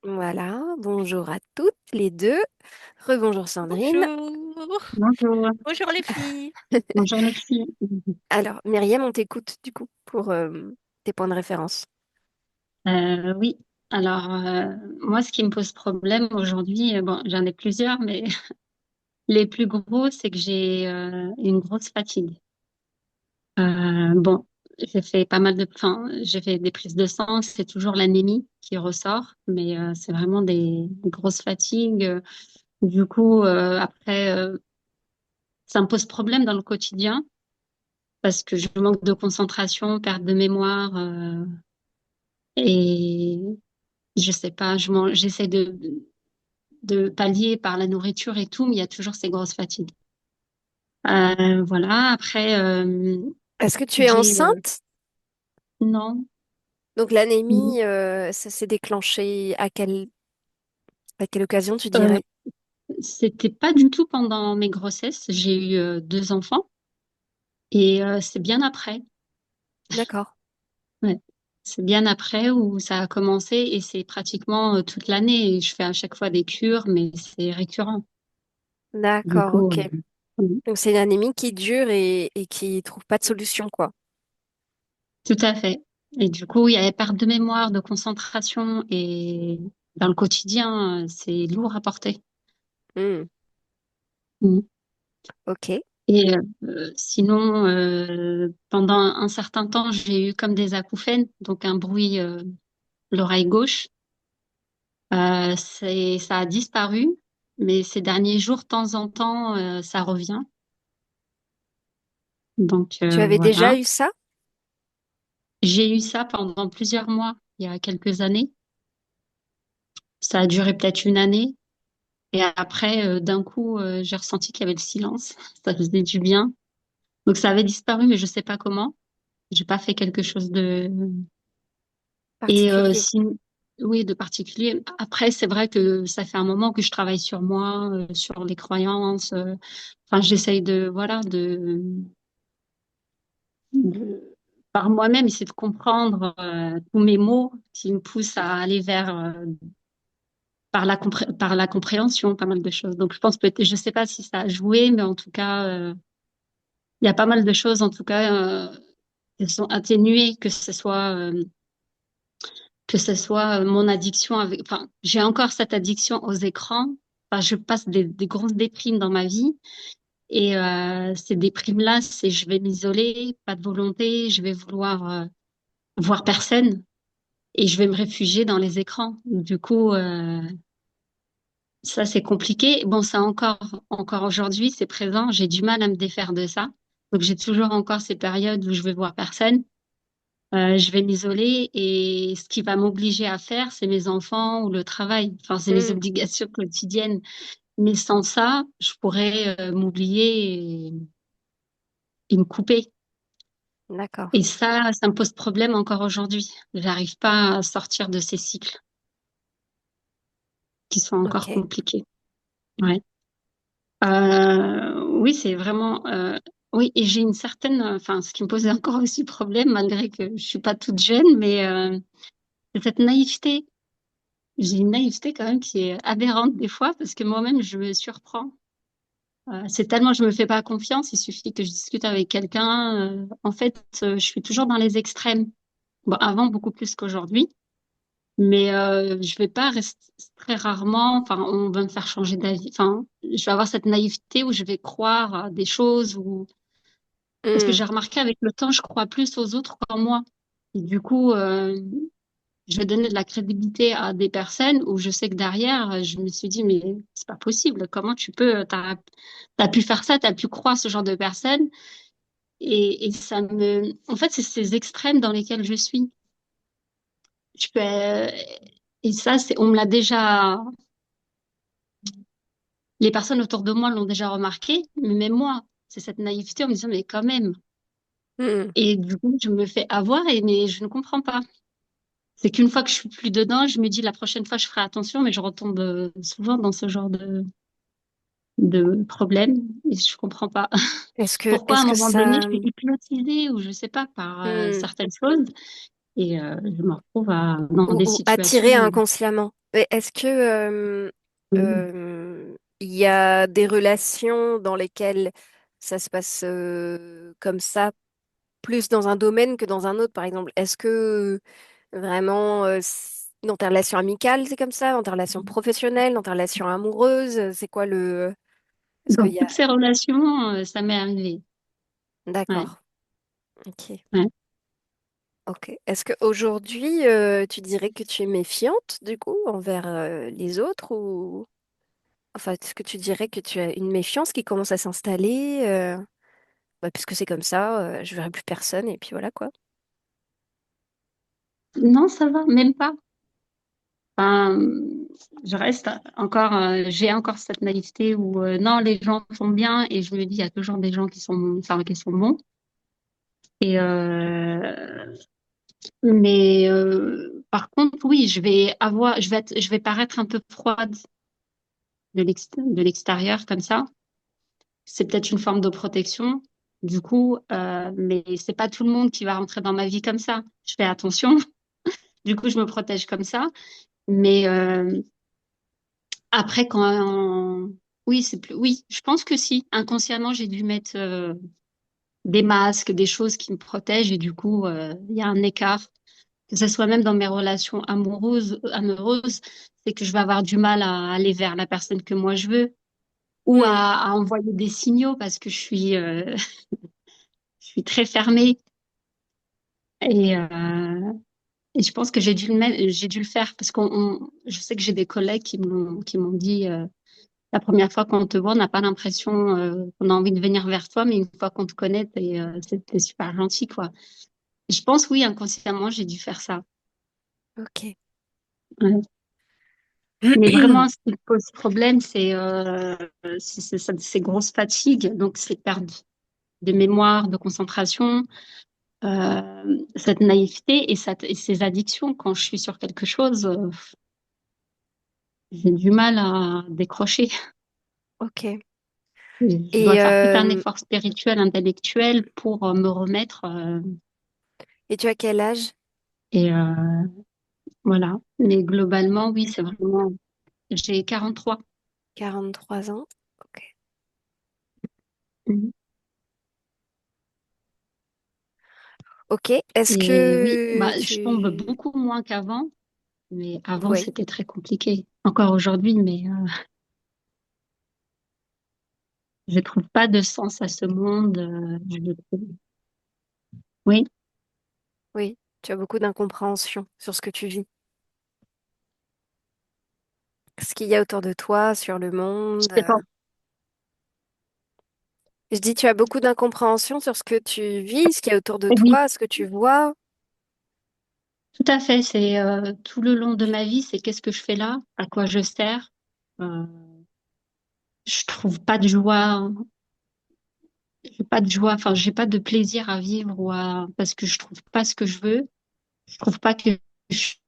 Voilà, bonjour à toutes les deux. Rebonjour Sandrine. Bonjour. Bonjour, Bonjour les filles. bonjour les filles. Alors, Myriam, on t'écoute du coup pour tes points de référence. Oui, alors moi, ce qui me pose problème aujourd'hui, bon, j'en ai plusieurs, mais les plus gros, c'est que j'ai une grosse fatigue. Bon, j'ai fait pas mal de, enfin, j'ai fait des prises de sang, c'est toujours l'anémie qui ressort, mais c'est vraiment des grosses fatigues. Du coup, après, ça me pose problème dans le quotidien parce que je manque de concentration, perte de mémoire, et je sais pas, j'essaie de pallier par la nourriture et tout, mais il y a toujours ces grosses fatigues. Voilà. Après, Est-ce que tu es j'ai enceinte? non, Donc l'anémie, ça s'est déclenché à quelle occasion tu euh, dirais? c'était pas du tout pendant mes grossesses. J'ai eu deux enfants et c'est bien après. D'accord, Ouais. C'est bien après où ça a commencé et c'est pratiquement toute l'année. Et je fais à chaque fois des cures, mais c'est récurrent. Du d'accord, coup, ok. Donc c'est une anémie qui dure et qui trouve pas de solution, quoi. tout à fait. Et du coup, il y avait perte de mémoire, de concentration et dans le quotidien, c'est lourd à porter. Hmm, Mm. ok. Et sinon, pendant un certain temps, j'ai eu comme des acouphènes, donc un bruit, l'oreille gauche. Ça a disparu, mais ces derniers jours, de temps en temps, ça revient. Donc Tu avais voilà. déjà eu ça? J'ai eu ça pendant plusieurs mois, il y a quelques années. Ça a duré peut-être une année. Et après, d'un coup, j'ai ressenti qu'il y avait le silence. Ça faisait du bien. Donc ça avait disparu, mais je sais pas comment. J'ai pas fait quelque chose de et Particulier. si oui de particulier. Après, c'est vrai que ça fait un moment que je travaille sur moi, sur les croyances. Enfin, j'essaye de voilà de- par moi-même essayer de comprendre tous mes mots qui me poussent à aller vers par la compréhension, pas mal de choses. Donc je pense peut-être, je sais pas si ça a joué, mais en tout cas. Il y a pas mal de choses, en tout cas, qui sont atténuées, que ce soit mon addiction avec, enfin, j'ai encore cette addiction aux écrans. Enfin, je passe des grosses déprimes dans ma vie. Et ces déprimes-là, c'est je vais m'isoler, pas de volonté, je vais vouloir voir personne et je vais me réfugier dans les écrans. Du coup, ça, c'est compliqué. Bon, ça encore aujourd'hui, c'est présent. J'ai du mal à me défaire de ça. Donc, j'ai toujours encore ces périodes où je vais voir personne. Je vais m'isoler et ce qui va m'obliger à faire, c'est mes enfants ou le travail. Enfin, c'est mes Hmm, obligations quotidiennes. Mais sans ça, je pourrais m'oublier et me couper. d'accord, Et ça me pose problème encore aujourd'hui. J'arrive pas à sortir de ces cycles qui sont encore ok. compliqués. Ouais. Oui, c'est vraiment. Oui, et j'ai une certaine. Enfin, ce qui me posait encore aussi problème, malgré que je suis pas toute jeune, mais c'est cette naïveté. J'ai une naïveté quand même qui est aberrante des fois parce que moi-même je me surprends. C'est tellement je me fais pas confiance, il suffit que je discute avec quelqu'un. En fait, je suis toujours dans les extrêmes. Bon, avant beaucoup plus qu'aujourd'hui, mais je vais pas rester très rarement. Enfin, on va me faire changer d'avis. Enfin, je vais avoir cette naïveté où je vais croire à des choses ou parce que Hmm, j'ai remarqué avec le temps, je crois plus aux autres qu'en moi. Et du coup, je vais donner de la crédibilité à des personnes où je sais que derrière, je me suis dit, mais c'est pas possible. Comment tu peux, t'as pu faire ça, t'as pu croire ce genre de personnes. Et ça me, en fait, c'est ces extrêmes dans lesquels je suis. Je peux, et ça, c'est, on me l'a déjà, les personnes autour de moi l'ont déjà remarqué, mais même moi, c'est cette naïveté en me disant, mais quand même. hmm. Et du coup, je me fais avoir et, mais je ne comprends pas. C'est qu'une fois que je suis plus dedans, je me dis la prochaine fois, je ferai attention, mais je retombe souvent dans ce genre de problème et je comprends pas pourquoi à Est-ce un que moment donné ça, je suis hypnotisée ou je sais pas par hmm, certaines choses et je me retrouve dans des Ou attiré situations. inconsciemment. Mais est-ce que il y a des relations dans lesquelles ça se passe comme ça, plus dans un domaine que dans un autre, par exemple? Est-ce que vraiment dans tes relations amicales, c'est comme ça, dans tes relations professionnelles, dans tes relations amoureuses, c'est quoi le... Est-ce Dans qu'il y a... toutes ces relations, ça m'est arrivé. Ouais, D'accord. Ok. ouais. Ok. Est-ce qu'aujourd'hui, tu dirais que tu es méfiante, du coup, envers les autres ou... Enfin, est-ce que tu dirais que tu as une méfiance qui commence à s'installer bah, puisque c'est comme ça, je verrai plus personne et puis voilà quoi. Non, ça va, même pas. Enfin, je reste encore, j'ai encore cette naïveté où non, les gens sont bien et je me dis, il y a toujours des gens qui sont, enfin, qui sont bons. Et mais par contre, oui, je vais paraître un peu froide de l'extérieur comme ça. C'est peut-être une forme de protection. Du coup, mais c'est pas tout le monde qui va rentrer dans ma vie comme ça. Je fais attention. Du coup, je me protège comme ça. Mais après, oui, c'est plus, oui, je pense que si. Inconsciemment, j'ai dû mettre des masques, des choses qui me protègent, et du coup, il y a un écart. Que ce soit même dans mes relations amoureuses, c'est que je vais avoir du mal à aller vers la personne que moi je veux, ou Hmm, à envoyer des signaux parce que je suis très fermée. Et, et je pense que j'ai dû le faire parce je sais que j'ai des collègues qui m'ont dit. La première fois qu'on te voit, on n'a pas l'impression qu'on a envie de venir vers toi, mais une fois qu'on te connaît, t'es super gentil, quoi. Je pense, oui, inconsciemment, j'ai dû faire ça. ok. Ouais. Mais vraiment, ce qui pose problème, ces grosses fatigues, donc ces pertes de mémoire, de concentration, cette naïveté et ces addictions. Quand je suis sur quelque chose, j'ai du mal à décrocher. Ok. Je dois Et, faire tout un euh, effort spirituel, intellectuel pour me remettre. et tu as quel âge? Et voilà. Mais globalement, oui, c'est vraiment. J'ai 43. 43 ans. Ok. Mhm. Ok. Est-ce Et oui, que bah, je tombe tu... beaucoup moins qu'avant, mais avant, Oui, c'était très compliqué. Encore aujourd'hui, mais je trouve pas de sens à ce monde. Je le trouve. Oui, oui. Tu as beaucoup d'incompréhension sur ce que tu vis. Ce qu'il y a autour de toi, sur le je monde. sais pas. Je dis, tu as beaucoup d'incompréhension sur ce que tu vis, ce qu'il y a autour de Oui, toi, ce que tu vois. tout à fait. C'est tout le long de ma vie, c'est qu'est-ce que je fais là, à quoi je sers. Euh, je trouve pas de joie. J'ai pas de joie, enfin, j'ai pas de plaisir à vivre parce que je trouve pas ce que je veux. Je trouve pas que je suis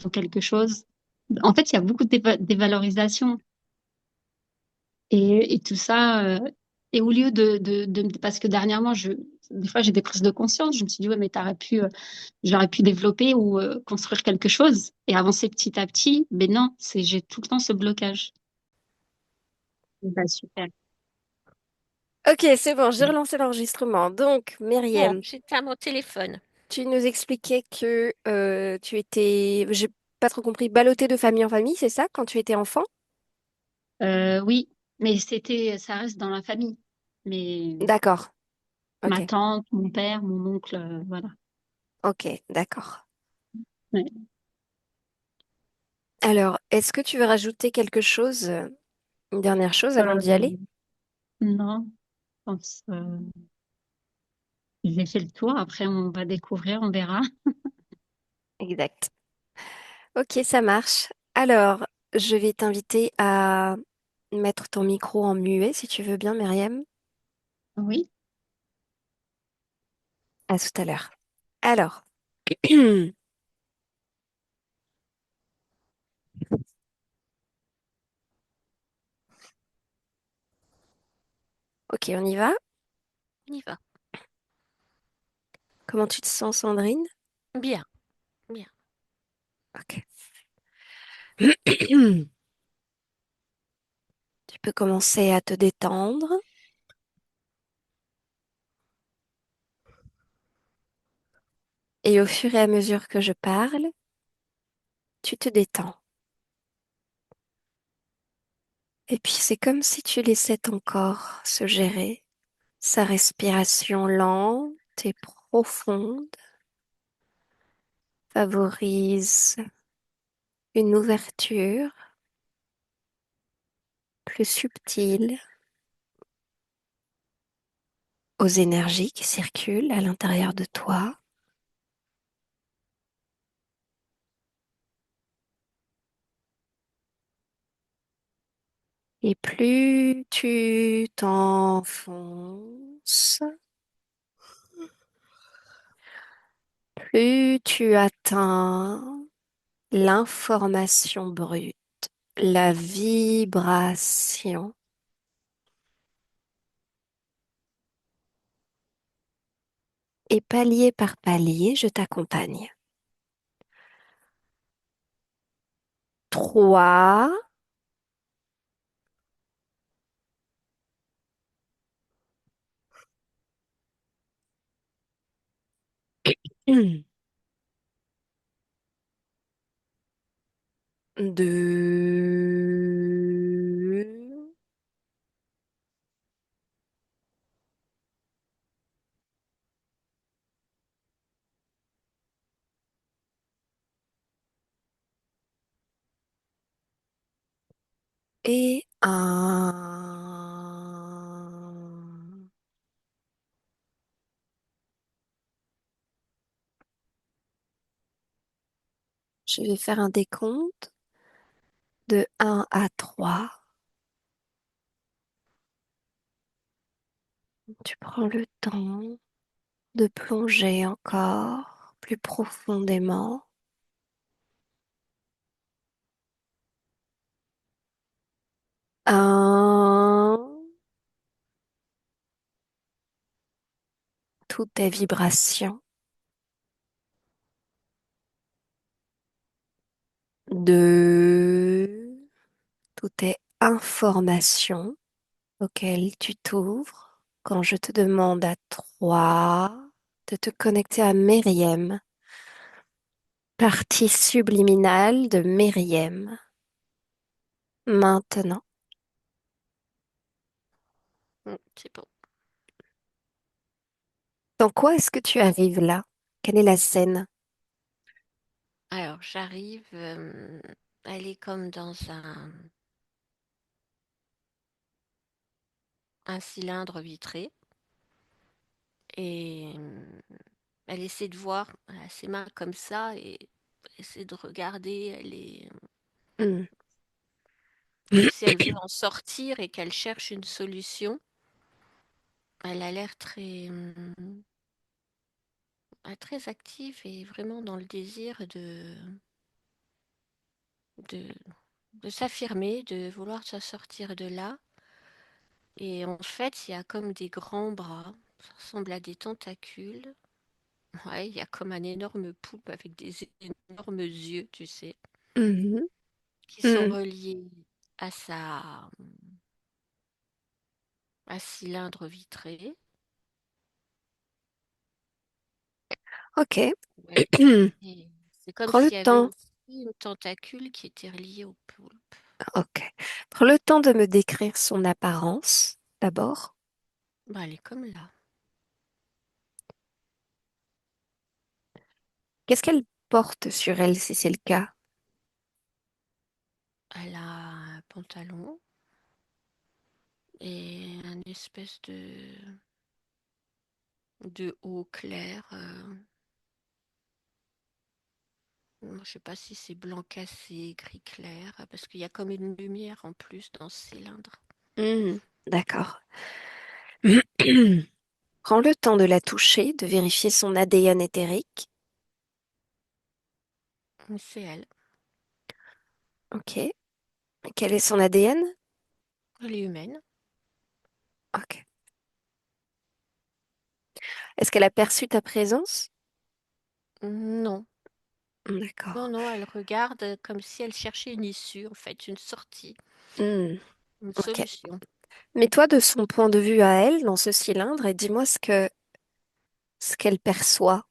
pour quelque chose. En fait, il y a beaucoup de dévalorisation et tout ça. Et au lieu parce que dernièrement, des fois, j'ai des prises de conscience. Je me suis dit, ouais, mais j'aurais pu développer ou construire quelque chose et avancer petit à petit. Mais non, j'ai tout le temps ce blocage. Bah, super. Ok, c'est bon, j'ai relancé l'enregistrement. Donc, Bon, Myriam, j'étais à mon téléphone. tu nous expliquais que tu étais, j'ai pas trop compris, ballottée de famille en famille, c'est ça, quand tu étais enfant? Oui, mais ça reste dans la famille. Mais D'accord, ma ok, tante, mon père, mon oncle, voilà. ok, d'accord. Ouais. Alors, est-ce que tu veux rajouter quelque chose, une dernière chose avant Euh, d'y aller? non, je pense j'ai fait le tour. Après, on va découvrir, on verra. Exact. Ok, ça marche. Alors, je vais t'inviter à mettre ton micro en muet, si tu veux bien, Myriam. Oui. À tout à l'heure. Alors, ok, on y va. On y va. Comment tu te sens, Sandrine? Bien, bien. Ok. Tu peux commencer à te détendre et au fur et à mesure que je parle, tu te détends. Et puis c'est comme si tu laissais ton corps se gérer. Sa respiration lente et profonde favorise une ouverture plus subtile aux énergies qui circulent à l'intérieur de toi. Et plus tu t'enfonces, plus tu atteins l'information brute, la vibration. Et palier par palier, je t'accompagne. 3, 2, et 1. Je vais faire un décompte de 1 à 3. Tu prends le temps de plonger encore plus profondément. 1, tout est vibration. 2, tout est information auquel tu t'ouvres quand je te demande à 3 de te connecter à Myriam, partie subliminale de Myriam. Maintenant. C'est bon. Dans quoi est-ce que tu arrives là? Quelle est la scène? Alors, j'arrive, elle est comme dans un cylindre vitré et elle essaie de voir, elle a ses mains comme ça et essaie de regarder, elle est Hmm. comme si elle veut en sortir et qu'elle cherche une solution. Elle a l'air très active et vraiment dans le désir de, de s'affirmer, de vouloir se sortir de là. Et en fait, il y a comme des grands bras, ça ressemble à des tentacules. Ouais, il y a comme un énorme poulpe avec des énormes yeux, tu sais, Mhm. qui sont Mhm. reliés à à ce cylindre vitré. Ok. Ouais. Et c'est comme Prends le s'il y avait temps. aussi une tentacule qui était reliée au poulpe. Ok. Prends le temps de me décrire son apparence d'abord. Bah, elle est comme là. Qu'est-ce qu'elle porte sur elle si c'est le cas? Elle a un pantalon et un espèce de haut clair. Je sais pas si c'est blanc cassé, gris clair, parce qu'il y a comme une lumière en plus dans ce cylindre. Mhm. D'accord. Prends le temps de la toucher, de vérifier son ADN éthérique. C'est elle. Ok. Quel est son ADN? Elle est humaine. Ok. Est-ce qu'elle a perçu ta présence? Non, non, D'accord. non, elle regarde comme si elle cherchait une issue, en fait, une sortie, Hmm, une ok. solution. Mais toi, de son point de vue à elle, dans ce cylindre, et dis-moi ce qu'elle perçoit.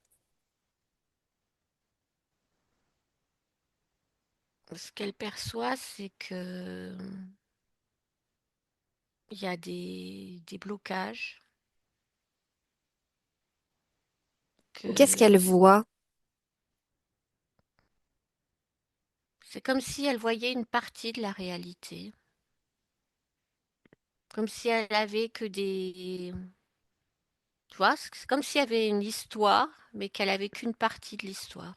Ce qu'elle perçoit, c'est que il y a des blocages, Qu'est-ce qu'elle que voit? c'est comme si elle voyait une partie de la réalité, comme si elle avait que des... Tu vois, c'est comme s'il y avait une histoire, mais qu'elle avait qu'une partie de l'histoire,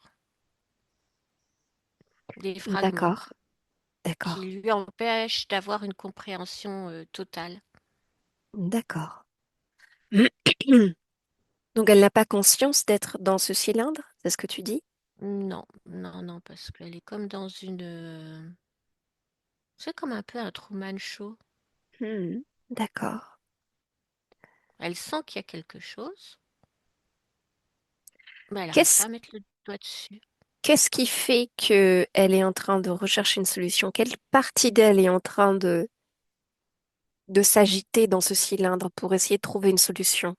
des fragments, D'accord, d'accord, qui lui empêchent d'avoir une compréhension totale. d'accord. Donc elle n'a pas conscience d'être dans ce cylindre, c'est ce que tu dis? Non, non, non, parce qu'elle est comme dans une... c'est comme un peu un Truman Show. Hmm, d'accord. Elle sent qu'il y a quelque chose, mais elle n'arrive pas Qu'est-ce à mettre le doigt dessus. qu'est-ce qui fait que elle est en train de rechercher une solution? Quelle partie d'elle est en train de s'agiter dans ce cylindre pour essayer de trouver une solution,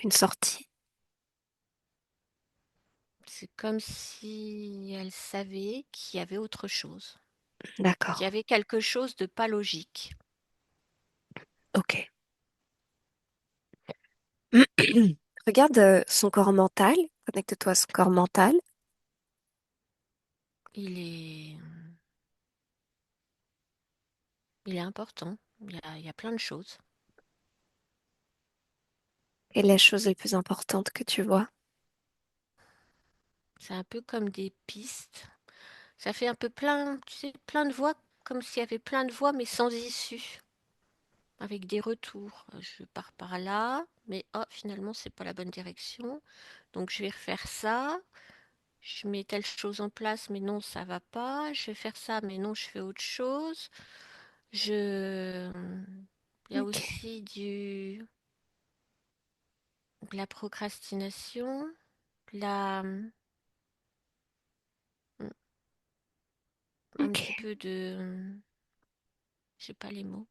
une sortie? C'est comme si elle savait qu'il y avait autre chose, qu'il y D'accord, avait quelque chose de pas logique. ok. Regarde son corps mental, connecte-toi à son corps mental Il est, il est important. Il y a plein de choses. et les choses les plus importantes que tu vois. C'est un peu comme des pistes. Ça fait un peu plein, tu sais, plein de voix, comme s'il y avait plein de voix, mais sans issue, avec des retours. Je pars par là, mais oh, finalement, c'est pas la bonne direction. Donc, je vais refaire ça. Je mets telle chose en place, mais non, ça va pas. Je vais faire ça, mais non, je fais autre chose. Je... Il y a Ok, aussi de la procrastination, la... un ok, petit peu de... Je sais pas les mots.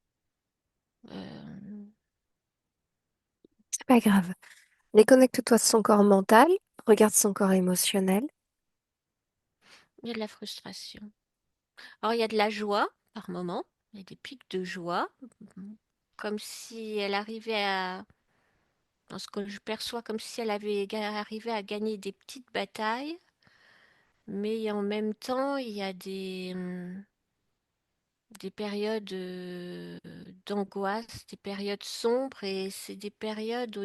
Euh, c'est pas grave. Déconnecte-toi de son corps mental, regarde son corps émotionnel. il y a de la frustration. Alors, il y a de la joie par moment. Il y a des pics de joie, comme si elle arrivait à... Dans ce que je perçois, comme si elle avait arrivé à gagner des petites batailles. Mais en même temps, il y a des périodes d'angoisse, des périodes sombres, et c'est des périodes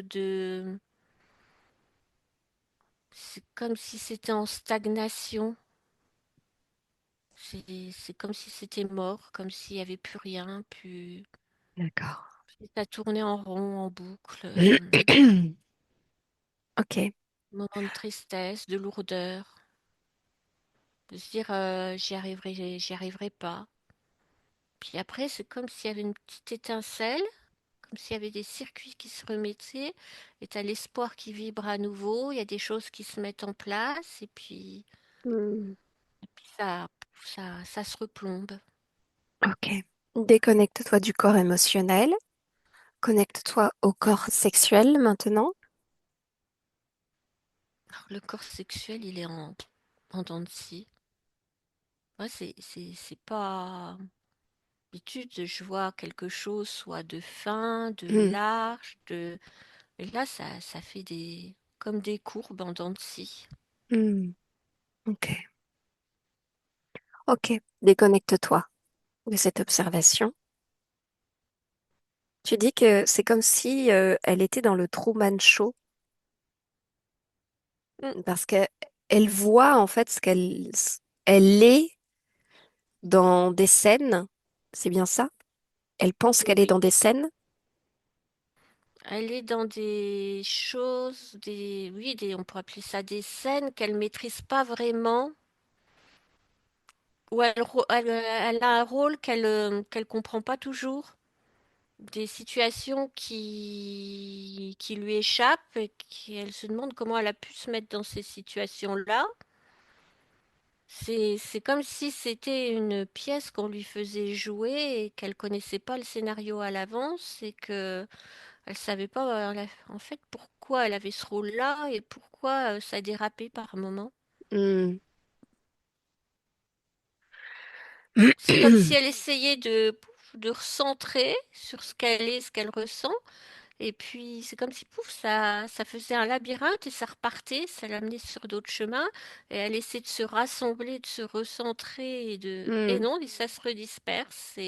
c'est comme si c'était en stagnation. C'est comme si c'était mort, comme s'il n'y avait plus rien, plus... D'accord. Ça tournait en rond, en boucle. Ok, Moment de tristesse, de lourdeur, de se dire j'y arriverai pas. Puis après, c'est comme s'il y avait une petite étincelle, comme s'il y avait des circuits qui se remettaient, et tu as l'espoir qui vibre à nouveau, il y a des choses qui se mettent en place, hmm, et puis ça se replombe. ok. Déconnecte-toi du corps émotionnel, connecte-toi au corps sexuel maintenant. Alors, le corps sexuel, il est en dents de scie. Ouais, c'est pas... D'habitude, je vois quelque chose soit de fin, de Hmm, large, de... Et là, ça fait comme des courbes en dents de scie. hmm, ok, ok. Déconnecte-toi de cette observation. Tu dis que c'est comme si elle était dans le Truman Show Mm. parce que elle voit en fait elle est dans des scènes. C'est bien ça? Elle pense qu'elle est Oui. dans des scènes. Elle est dans des choses, oui, on pourrait appeler ça des scènes qu'elle maîtrise pas vraiment, ou elle a un rôle qu'elle comprend pas toujours. des situations qui lui échappent et qu'elle se demande comment elle a pu se mettre dans ces situations-là. C'est comme si c'était une pièce qu'on lui faisait jouer et qu'elle connaissait pas le scénario à l'avance et que elle savait pas en fait pourquoi elle avait ce rôle-là et pourquoi ça dérapait par moment. Hmm. C'est comme si elle essayait de recentrer sur ce qu'elle est, ce qu'elle ressent. Et puis, c'est comme si, pouf, ça faisait un labyrinthe et ça repartait, ça l'amenait sur d'autres chemins. Et elle essaie de se rassembler, de se recentrer et Hmm. non, et ça se redisperse.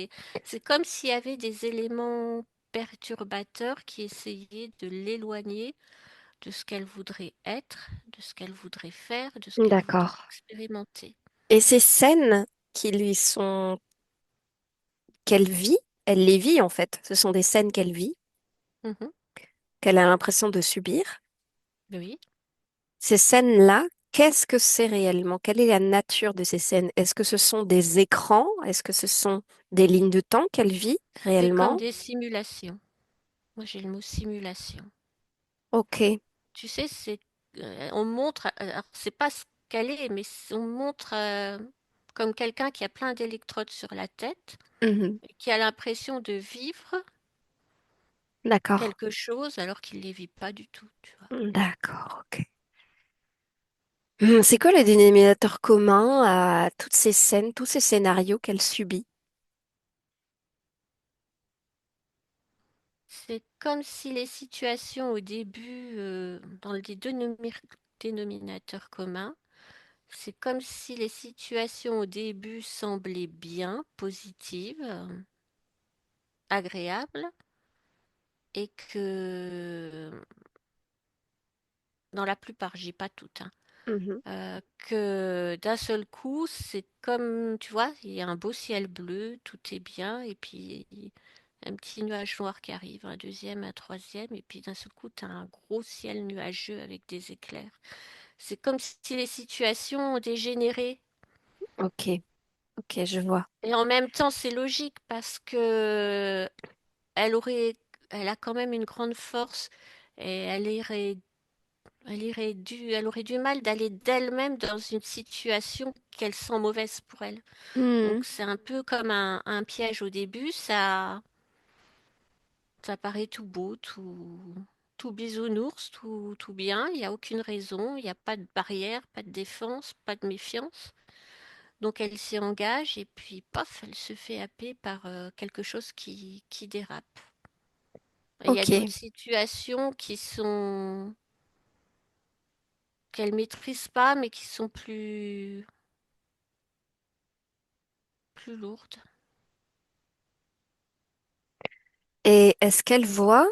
C'est comme s'il y avait des éléments perturbateurs qui essayaient de l'éloigner de ce qu'elle voudrait être, de ce qu'elle voudrait faire, de ce qu'elle voudrait D'accord. expérimenter. Et ces scènes qui lui sont, qu'elle vit, elle les vit en fait. Ce sont des scènes qu'elle vit, Mhm. qu'elle a l'impression de subir. Oui. Ces scènes-là, qu'est-ce que c'est réellement? Quelle est la nature de ces scènes? Est-ce que ce sont des écrans? Est-ce que ce sont des lignes de temps qu'elle vit C'est comme réellement? des simulations. Moi, j'ai le mot simulation. Ok. Tu sais, on montre, alors c'est pas ce qu'elle est, mais on montre comme quelqu'un qui a plein d'électrodes sur la tête, Mhm. et qui a l'impression de vivre D'accord. quelque chose alors qu'il ne les vit pas du tout, tu vois. D'accord, ok. C'est quoi le dénominateur commun à toutes ces scènes, tous ces scénarios qu'elle subit? C'est comme si les situations au début, dans les dénominateurs communs, c'est comme si les situations au début semblaient bien, positives, agréables, et que dans la plupart, j'ai pas toutes, hein, Mhm. que d'un seul coup, c'est comme, tu vois, il y a un beau ciel bleu, tout est bien, et puis un petit nuage noir qui arrive, un deuxième, un troisième, et puis d'un seul coup, tu as un gros ciel nuageux avec des éclairs. C'est comme si les situations ont dégénéré. Ok, ok, je vois. Et en même temps, c'est logique parce que elle aurait, elle a quand même une grande force et elle aurait du mal d'aller d'elle-même dans une situation qu'elle sent mauvaise pour elle. Hmm. Donc c'est un peu comme un piège au début, ça paraît tout beau, tout bisounours, tout bien, il n'y a aucune raison, il n'y a pas de barrière, pas de défense, pas de méfiance. Donc elle s'y engage et puis paf, elle se fait happer par quelque chose qui dérape. Et il y a d'autres Ok, situations qui sont qu'elle maîtrise pas, mais qui sont plus lourdes. et est-ce qu'elle voit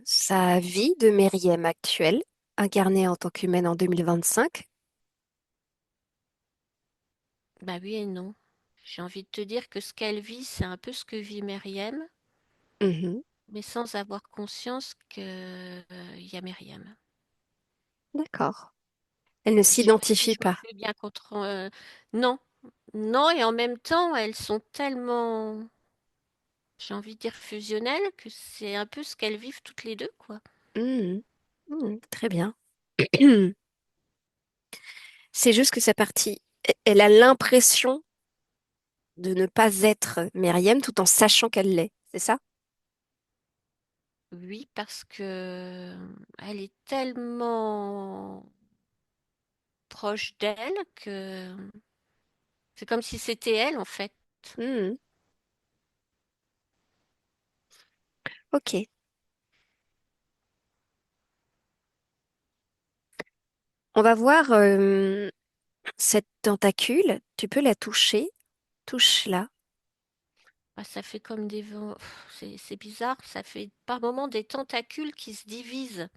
sa vie de Myriam actuelle, incarnée en tant qu'humaine en 2025? Bah oui et non. J'ai envie de te dire que ce qu'elle vit, c'est un peu ce que vit Myriam, Mhm. mais sans avoir conscience que il y a Myriam. D'accord. Elle ne Je sais pas si s'identifie je me pas. fais bien contre. Non, non, et en même temps, elles sont tellement, j'ai envie de dire fusionnelles, que c'est un peu ce qu'elles vivent toutes les deux, quoi. Mhm. Mhm. Très bien. C'est juste que sa partie, elle a l'impression de ne pas être Myriam tout en sachant qu'elle l'est. C'est ça? Oui, parce que elle est tellement proche d'elle que c'est comme si c'était elle, en fait. Mhm. Ok. On va voir cette tentacule. Tu peux la toucher. Touche-la. Ah, ça fait comme des vents. C'est bizarre, ça fait par moments des tentacules qui se divisent.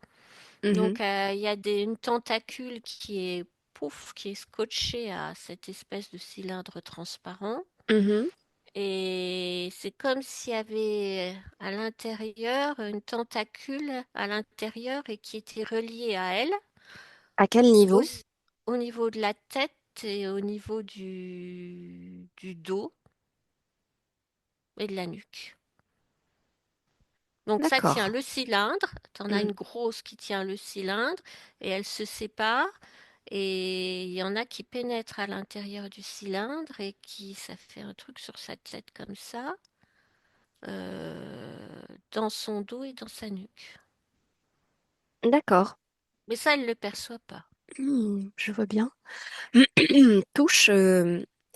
Mhm. Donc il y a une tentacule qui est pouf, qui est scotchée à cette espèce de cylindre transparent. Mhm. Et c'est comme s'il y avait à l'intérieur une tentacule à l'intérieur et qui était reliée à elle À quel au, niveau? au niveau de la tête et au niveau du dos et de la nuque. Donc ça tient D'accord. le cylindre, tu en as Mm. une grosse qui tient le cylindre et elle se sépare et il y en a qui pénètrent à l'intérieur du cylindre et qui ça fait un truc sur sa tête comme ça, dans son dos et dans sa nuque. D'accord. Mais ça, elle ne le perçoit pas. Je vois bien. Touche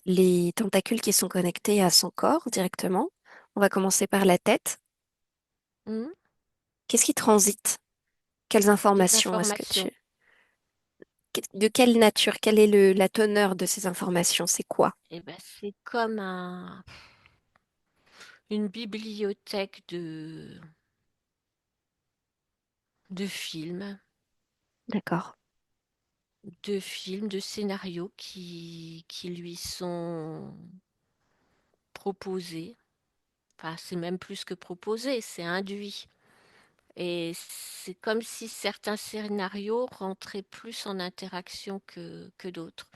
les tentacules qui sont connectés à son corps directement. On va commencer par la tête. Hmm. Qu'est-ce qui transite? Quelles Des informations est-ce que tu... informations. De quelle nature? Quelle est la teneur de ces informations? C'est quoi? Et ben c'est comme une bibliothèque de films, D'accord. de scénarios qui lui sont proposés. Enfin, c'est même plus que proposé, c'est induit. Et c'est comme si certains scénarios rentraient plus en interaction que d'autres.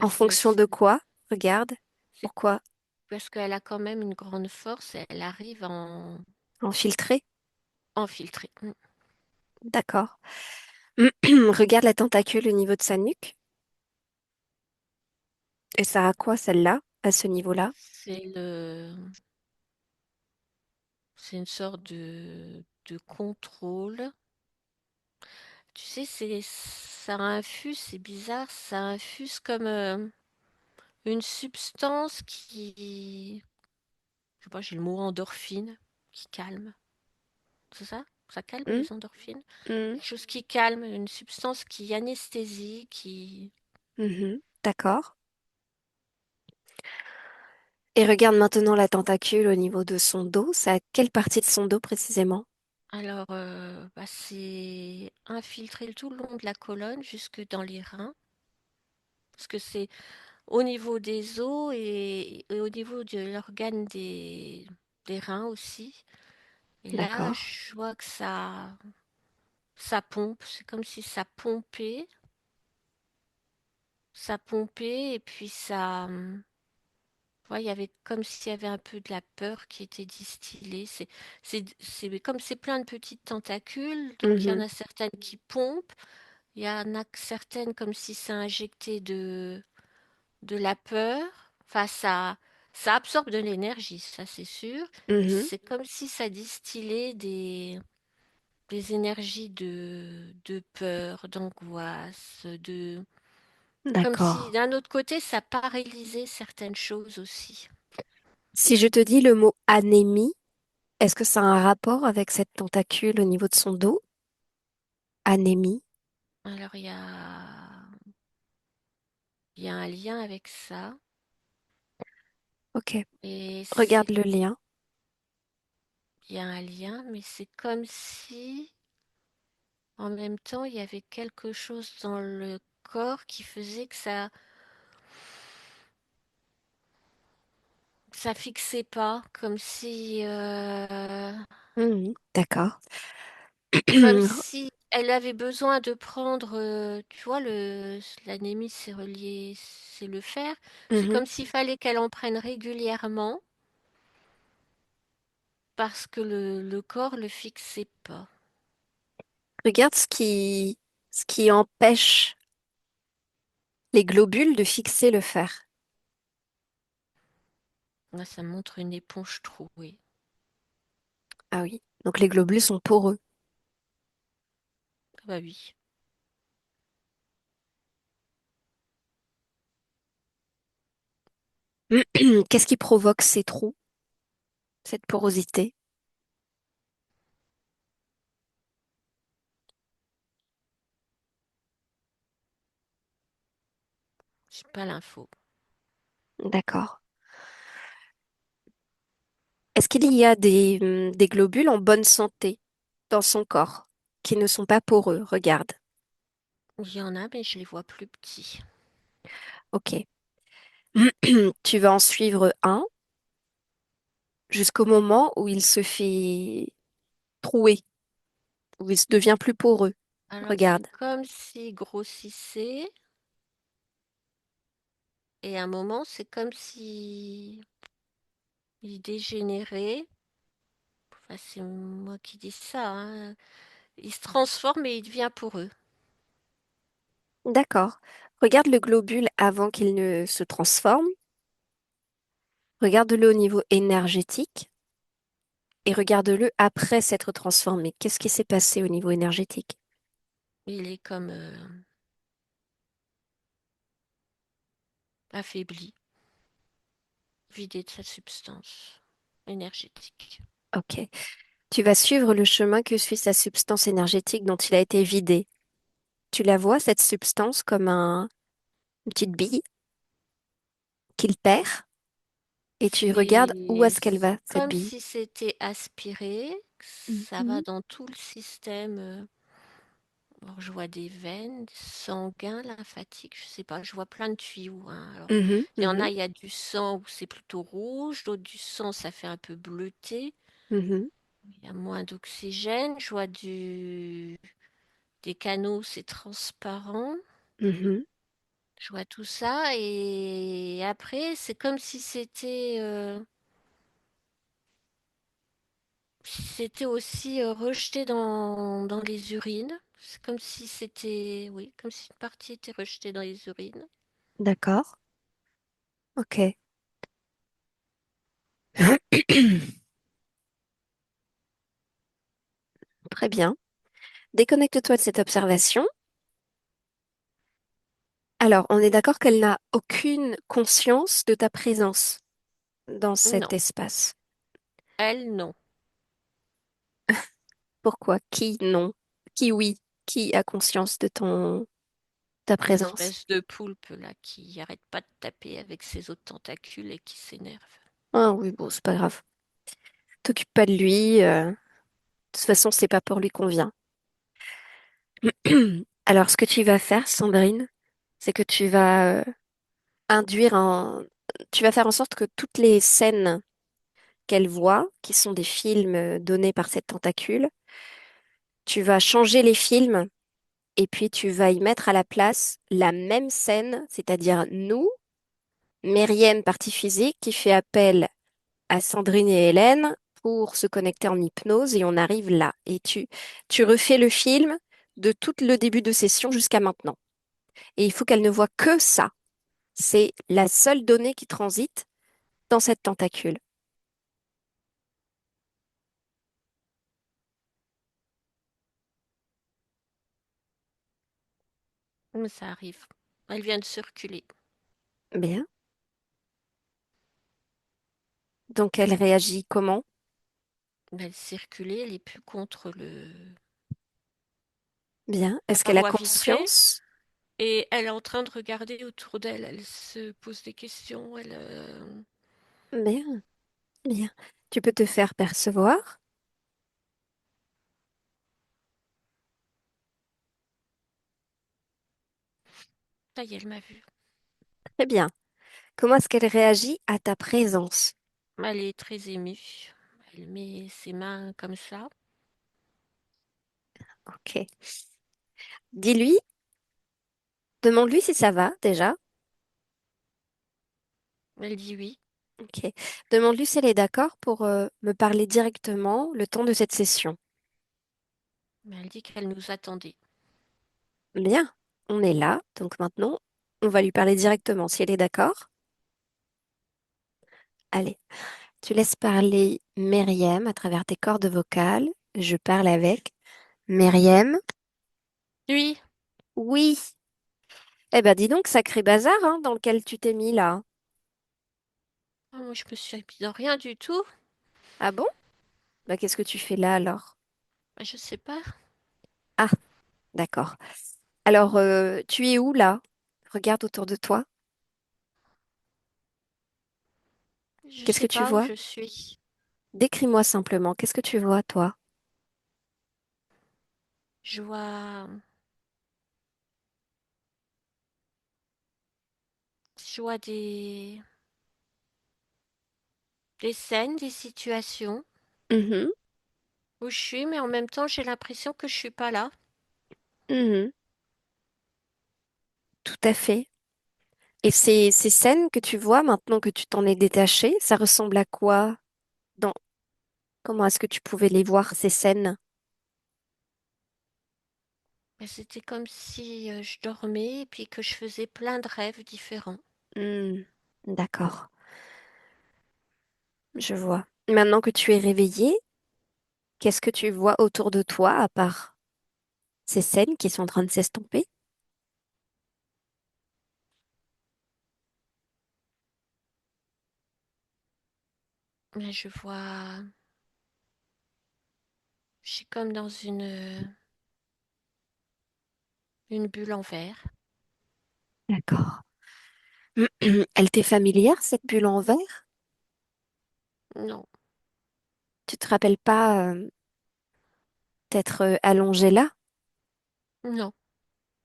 En Parce que fonction de quoi? Regarde. c'est Pourquoi? parce qu'elle a quand même une grande force, elle arrive Infiltré? en filtrer. Mm. D'accord. Regarde la tentacule au niveau de sa nuque. Et ça a quoi celle-là, à ce niveau-là? C'est c'est une sorte de contrôle. Tu sais, ça infuse, c'est bizarre, ça infuse comme une substance je sais pas, j'ai le mot endorphine, qui calme. C'est ça? Ça calme Hmm. les endorphines? Hmm. Quelque chose qui calme, une substance qui anesthésie, Mhm. D'accord. Et regarde maintenant la tentacule au niveau de son dos. C'est à quelle partie de son dos précisément? Alors, bah, c'est infiltré tout le long de la colonne jusque dans les reins, parce que c'est au niveau des os et au niveau de l'organe des reins aussi. Et là, D'accord. je vois que ça pompe, c'est comme si ça pompait, et puis ouais, il y avait comme s'il y avait un peu de la peur qui était distillée. C'est comme c'est plein de petites tentacules, donc il y en Mhm. a certaines qui pompent, il y en a certaines comme si ça injectait de la peur. Enfin, ça absorbe de l'énergie, ça c'est sûr. Mhm. C'est comme si ça distillait des énergies de peur, d'angoisse, comme si D'accord. d'un autre côté, ça paralysait certaines choses aussi. Si je te dis le mot anémie, est-ce que ça a un rapport avec cette tentacule au niveau de son dos? Anémie. Alors, il y a un lien avec ça, Ok. et Regarde le lien. il y a un lien, mais c'est comme si, en même temps, il y avait quelque chose dans le corps qui faisait que ça fixait pas, Mhm. D'accord. comme si elle avait besoin de prendre, tu vois, l'anémie, c'est relié, c'est le fer. C'est Mhm. comme s'il fallait qu'elle en prenne régulièrement parce que le corps le fixait pas. Regarde ce qui empêche les globules de fixer le fer. Là, ça montre une éponge trouée. Ah oui. Donc les globules sont poreux. Ah bah oui. Qu'est-ce qui provoque ces trous, cette porosité? J'ai pas l'info. D'accord. Est-ce qu'il y a des globules en bonne santé dans son corps qui ne sont pas poreux? Regarde. Il y en a, mais je les vois plus petits. Ok. Tu vas en suivre un jusqu'au moment où il se fait trouer, où il se devient plus poreux. Alors, c'est Regarde. comme s'il grossissait, et à un moment, c'est comme si il dégénérait. Enfin, c'est moi qui dis ça, hein. Il se transforme et il devient pour eux. D'accord. Regarde le globule avant qu'il ne se transforme. Regarde-le au niveau énergétique et regarde-le après s'être transformé. Qu'est-ce qui s'est passé au niveau énergétique? Il est comme affaibli, vidé de sa substance énergétique. Ok. Tu vas suivre le chemin que suit sa substance énergétique dont il a été vidé. Tu la vois, cette substance, comme une petite bille qu'il perd et tu regardes où C'est est-ce qu'elle va, cette comme bille. si c'était aspiré, ça va Mhm, dans tout le système. Alors, je vois des veines sanguins, lymphatiques, je sais pas, je vois plein de tuyaux, hein. Alors, mhm, il y en mhm, a, il y a du sang où c'est plutôt rouge, d'autres du sang, ça fait un peu bleuté. mhm, Il y a moins d'oxygène, je vois des canaux, c'est transparent. mhm. Je vois tout ça et après, c'est comme si c'était aussi rejeté dans les urines. C'est comme si c'était, oui, comme si une partie était rejetée dans les urines. D'accord. Ok. Très bien. Déconnecte-toi de cette observation. Alors, on est d'accord qu'elle n'a aucune conscience de ta présence dans cet Non, espace. elle, non. Pourquoi? Qui non? Qui oui? Qui a conscience de ta Une présence? espèce de poulpe là qui arrête pas de taper avec ses autres tentacules et qui s'énerve. Ah oui, bon, c'est pas grave. T'occupe pas de lui. De toute façon, c'est pas pour lui qu'on vient. Alors, ce que tu vas faire, Sandrine, c'est que induire un... Tu vas faire en sorte que toutes les scènes qu'elle voit, qui sont des films donnés par cette tentacule, tu vas changer les films et puis tu vas y mettre à la place la même scène, c'est-à-dire nous, Myriam, partie physique, qui fait appel à Sandrine et Hélène pour se connecter en hypnose et on arrive là. Et tu refais le film de tout le début de session jusqu'à maintenant. Et il faut qu'elle ne voit que ça. C'est la seule donnée qui transite dans cette tentacule. Mais ça arrive. Elle vient de circuler. Bien. Donc elle réagit comment? Elle circulait, elle est plus contre Bien. la Est-ce qu'elle a paroi vitrée. conscience? Et elle est en train de regarder autour d'elle. Elle se pose des questions. Bien, bien. Tu peux te faire percevoir? Ça y est, elle m'a vue. Très bien. Comment est-ce qu'elle réagit à ta présence? Elle est très émue. Elle met ses mains comme ça. Ok. Dis-lui, demande-lui si ça va déjà. Elle dit oui. Ok. Demande-lui si elle est d'accord pour me parler directement le temps de cette session. Mais elle dit qu'elle nous attendait. Bien, on est là, donc maintenant, on va lui parler directement si elle est d'accord. Allez, tu laisses parler Myriam à travers tes cordes vocales. Je parle avec Myriam. Oui. Oui. Eh ben, dis donc, sacré bazar, hein, dans lequel tu t'es mis là. Oh, moi, je me suis mis dans rien du tout. Ah bon? Bah, qu'est-ce que tu fais là alors? Bah, je sais pas. Ah, d'accord. Alors, tu es où là? Regarde autour de toi. Je Qu'est-ce sais que tu pas où vois? je suis. Décris-moi simplement. Qu'est-ce que tu vois, toi? Je vois, je vois des scènes, des situations Mhm, où je suis, mais en même temps, j'ai l'impression que je suis pas là. mhm, tout à fait. Et ces scènes que tu vois maintenant que tu t'en es détaché, ça ressemble à quoi? Comment est-ce que tu pouvais les voir, ces scènes? Mais c'était comme si je dormais et puis que je faisais plein de rêves différents. Hmm, d'accord, je vois. Maintenant que tu es réveillée, qu'est-ce que tu vois autour de toi à part ces scènes qui sont en train de s'estomper? Mais je suis comme dans une bulle en verre. D'accord. Elle t'est familière, cette bulle en verre? Non, Tu te rappelles pas t'être allongée là? non.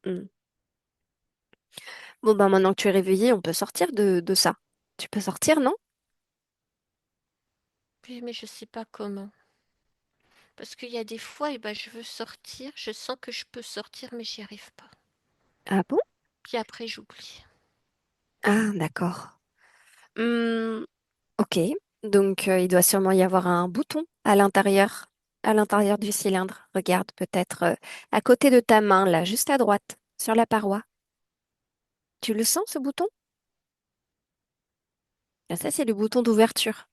Hmm. Bon, ben maintenant que tu es réveillée, on peut sortir de ça. Tu peux sortir, non? Oui, mais je sais pas comment. Parce qu'il y a des fois, eh ben, je veux sortir, je sens que je peux sortir, mais j'y arrive pas. Ah bon? Puis après, j'oublie. Ah, d'accord. Hmm, ok. Donc, il doit sûrement y avoir un bouton à l'intérieur du cylindre. Regarde, peut-être à côté de ta main, là, juste à droite, sur la paroi. Tu le sens, ce bouton? Ah, ça, c'est le bouton d'ouverture.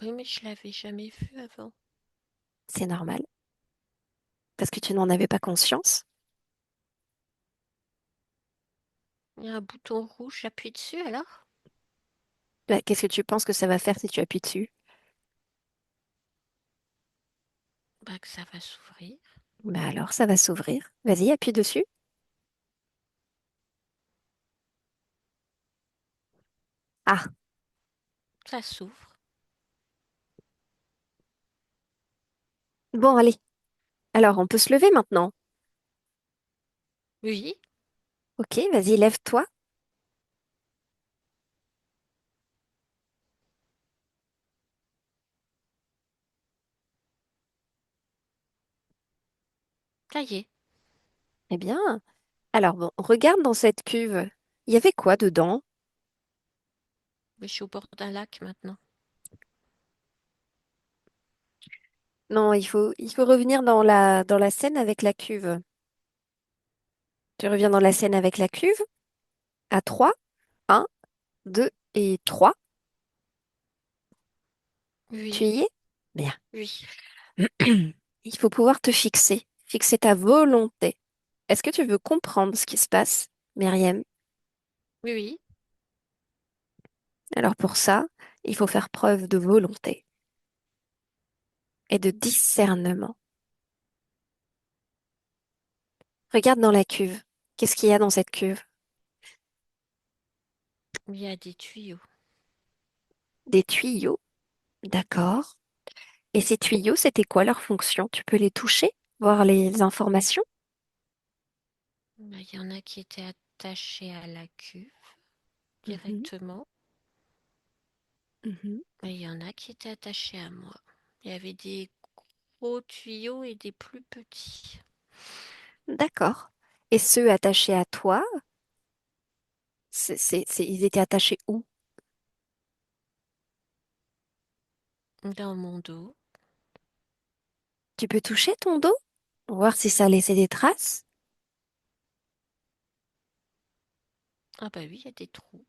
Oui, mais je l'avais jamais vu avant. C'est normal, parce que tu n'en avais pas conscience. Il y a un bouton rouge, j'appuie dessus alors? Bah, qu'est-ce que tu penses que ça va faire si tu appuies dessus? Bah, que ça va s'ouvrir. Bah alors, ça va s'ouvrir. Vas-y, appuie dessus. Ah, Ça s'ouvre. bon, allez. Alors, on peut se lever maintenant. Oui, Ok, vas-y, lève-toi. ça y est. Eh bien, alors bon, regarde dans cette cuve. Il y avait quoi dedans? Mais je suis au bord d'un lac maintenant. Non, il faut revenir dans la scène avec la cuve. Tu reviens dans la scène avec la cuve à 3. Un, 2 et 3. Tu Oui, y es? Bien. oui, Il faut pouvoir te fixer, fixer ta volonté. Est-ce que tu veux comprendre ce qui se passe, Myriam? oui, oui. Alors pour ça, il faut faire preuve de volonté et de discernement. Regarde dans la cuve. Qu'est-ce qu'il y a dans cette cuve? Il y a des tuyaux. Des tuyaux, d'accord. Et ces tuyaux, c'était quoi leur fonction? Tu peux les toucher, voir les informations? Bah, il y en a qui étaient attachés à la cuve Mhm, directement. mhm. Et il y en a qui étaient attachés à moi. Il y avait des gros tuyaux et des plus petits. D'accord. Et ceux attachés à toi, ils étaient attachés où? Dans mon dos. Tu peux toucher ton dos? Pour voir si ça a laissé des traces? Ah bah oui, il y a des trous.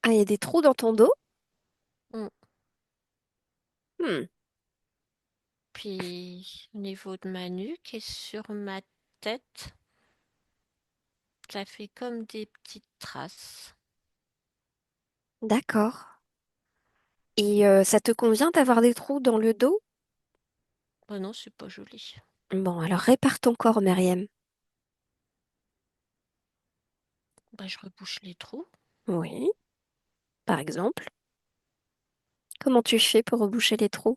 Ah, il y a des trous dans ton dos? Mm. Hmm, Puis au niveau de ma nuque et sur ma tête, ça fait comme des petites traces. d'accord. Et ça te convient d'avoir des trous dans le dos? Oh non, c'est pas joli. Bon, alors répare ton corps, Myriam. Bah, je rebouche les trous. Oui, par exemple. Comment tu fais pour reboucher les trous?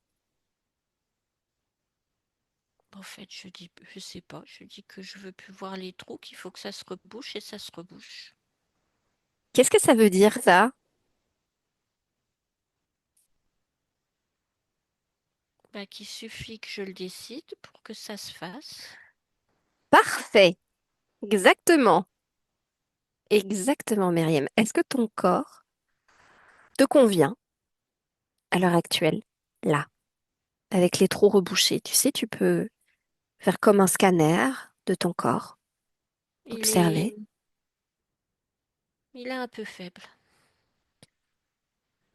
En fait, je sais pas, je dis que je veux plus voir les trous, qu'il faut que ça se rebouche et ça se rebouche. Qu'est-ce que ça veut dire, ça? Bah, qu'il suffit que je le décide pour que ça se fasse. Parfait. Exactement. Exactement, Myriam. Est-ce que ton corps te convient à l'heure actuelle? Là. avec les trous rebouchés. Tu sais, tu peux faire comme un scanner de ton corps, Il est, observer. il est un peu faible.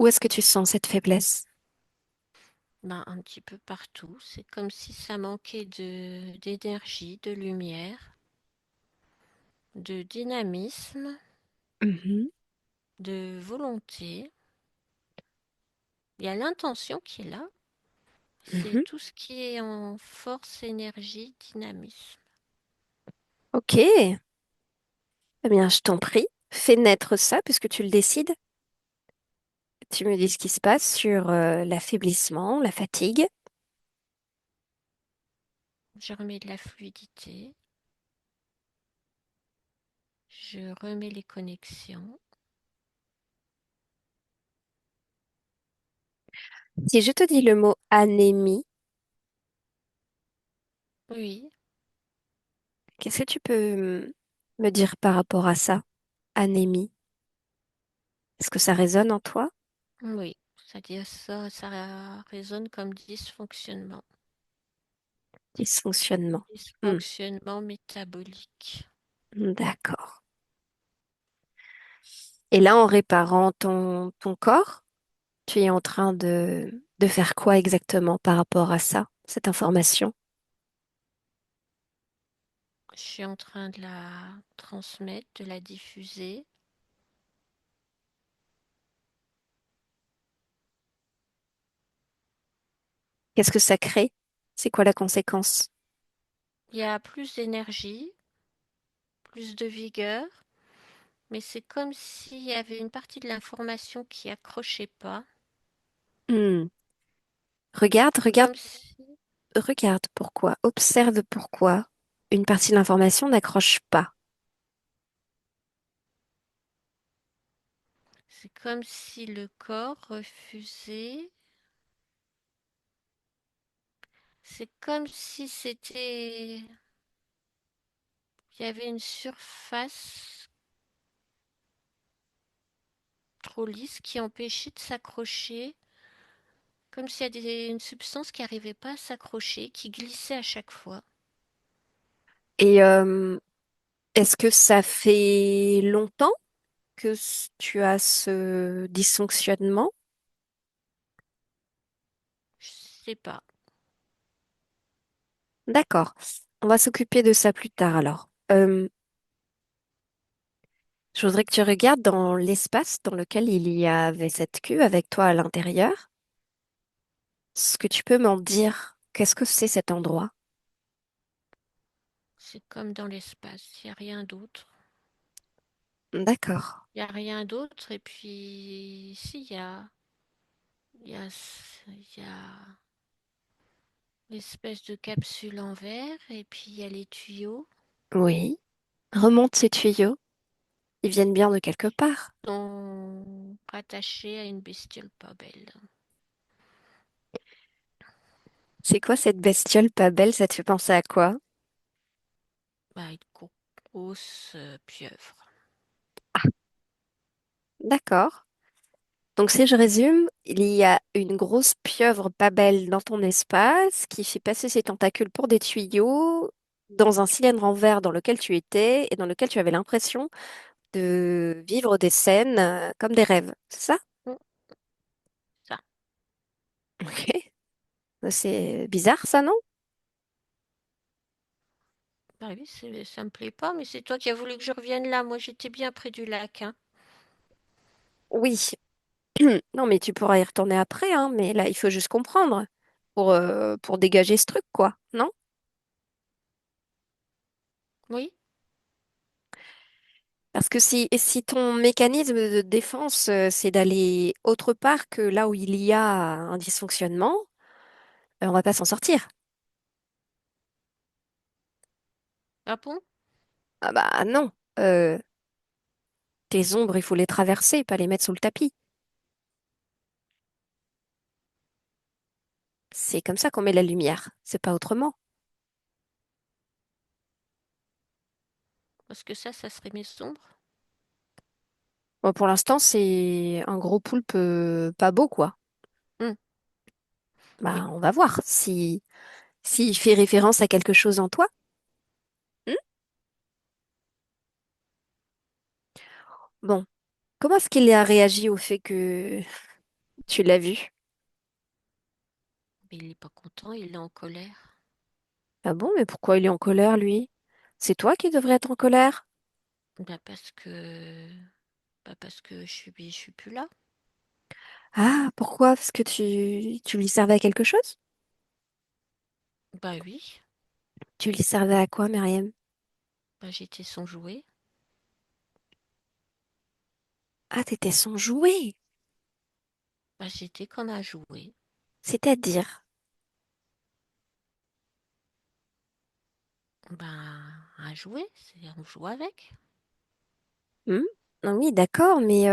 Où est-ce que tu sens cette faiblesse? Ben, un petit peu partout. C'est comme si ça manquait d'énergie, de lumière, de dynamisme, Mhm, de volonté. Il y a l'intention qui est là. C'est mhm. tout ce qui est en force, énergie, dynamisme. Ok, eh bien, je t'en prie, fais naître ça puisque tu le décides. Tu me dis ce qui se passe sur l'affaiblissement, la fatigue. Je remets de la fluidité. Je remets les connexions. Si je te dis le mot anémie, Oui, qu'est-ce que tu peux me dire par rapport à ça, anémie? Est-ce que ça résonne en toi? oui. C'est-à-dire ça résonne comme dysfonctionnement. Dysfonctionnement. Hmm, Dysfonctionnement métabolique. d'accord. Et là, en réparant ton corps, tu es en train de faire quoi exactement par rapport à ça, cette information? Je suis en train de la transmettre, de la diffuser. Qu'est-ce que ça crée? C'est quoi la conséquence? Il y a plus d'énergie, plus de vigueur, mais c'est comme s'il y avait une partie de l'information qui accrochait pas. Hmm, regarde, regarde, Comme si, regarde pourquoi, observe pourquoi une partie de l'information n'accroche pas. c'est comme si le corps refusait. C'est comme si c'était, il y avait une surface trop lisse qui empêchait de s'accrocher, comme s'il y a une substance qui n'arrivait pas à s'accrocher, qui glissait à chaque fois. Et est-ce que ça fait longtemps que tu as ce dysfonctionnement? Je sais pas. D'accord. On va s'occuper de ça plus tard alors. Je voudrais que tu regardes dans l'espace dans lequel il y avait cette queue avec toi à l'intérieur. Ce que tu peux m'en dire, qu'est-ce que c'est cet endroit? C'est comme dans l'espace, il n'y a rien d'autre. D'accord. Il n'y a rien d'autre. Et puis, si, il y a, il y a l'espèce de capsule en verre, et puis il y a les tuyaux Oui. Remonte ces tuyaux. Ils viennent bien de quelque part. qui sont rattachés à une bestiole pas belle. C'est quoi cette bestiole pas belle? Ça te fait penser à quoi? Bah, une grosse pieuvre. D'accord. Donc, si je résume, il y a une grosse pieuvre pas belle dans ton espace qui fait passer ses tentacules pour des tuyaux dans un cylindre en verre dans lequel tu étais et dans lequel tu avais l'impression de vivre des scènes comme des rêves. C'est ça? Mm, ça. Ok. C'est bizarre, ça, non? Bah oui, ça me plaît pas, mais c'est toi qui as voulu que je revienne là. Moi, j'étais bien près du lac, hein. Oui. Non, mais tu pourras y retourner après, hein, mais là, il faut juste comprendre pour dégager ce truc, quoi, non? Oui, Parce que si ton mécanisme de défense, c'est d'aller autre part que là où il y a un dysfonctionnement, on va pas s'en sortir. ah bon? Ah bah non. Euh, tes ombres, il faut les traverser, pas les mettre sous le tapis. C'est comme ça qu'on met la lumière. C'est pas autrement. Parce que ça serait mes ombres. Bon, pour l'instant, c'est un gros poulpe pas beau, quoi. Hmm. Oui, Bah, on va voir si s'il fait référence à quelque chose en toi. Hmm. Bon, comment est-ce qu'il a réagi au fait que tu l'as vu? mais il n'est pas content, il est en colère. Ah bon, mais pourquoi il est en colère, lui? C'est toi qui devrais être en colère. Bah parce que je suis plus là. Ah, pourquoi? Parce que tu lui servais à quelque chose? Bah oui, Tu lui servais à quoi, Myriam? bah j'étais son jouet. Ah, t'étais son jouet. Bah j'étais comme un jouet. C'est-à-dire. Bah un jouet, c'est on joue avec. Hmm. Ah oui, d'accord, mais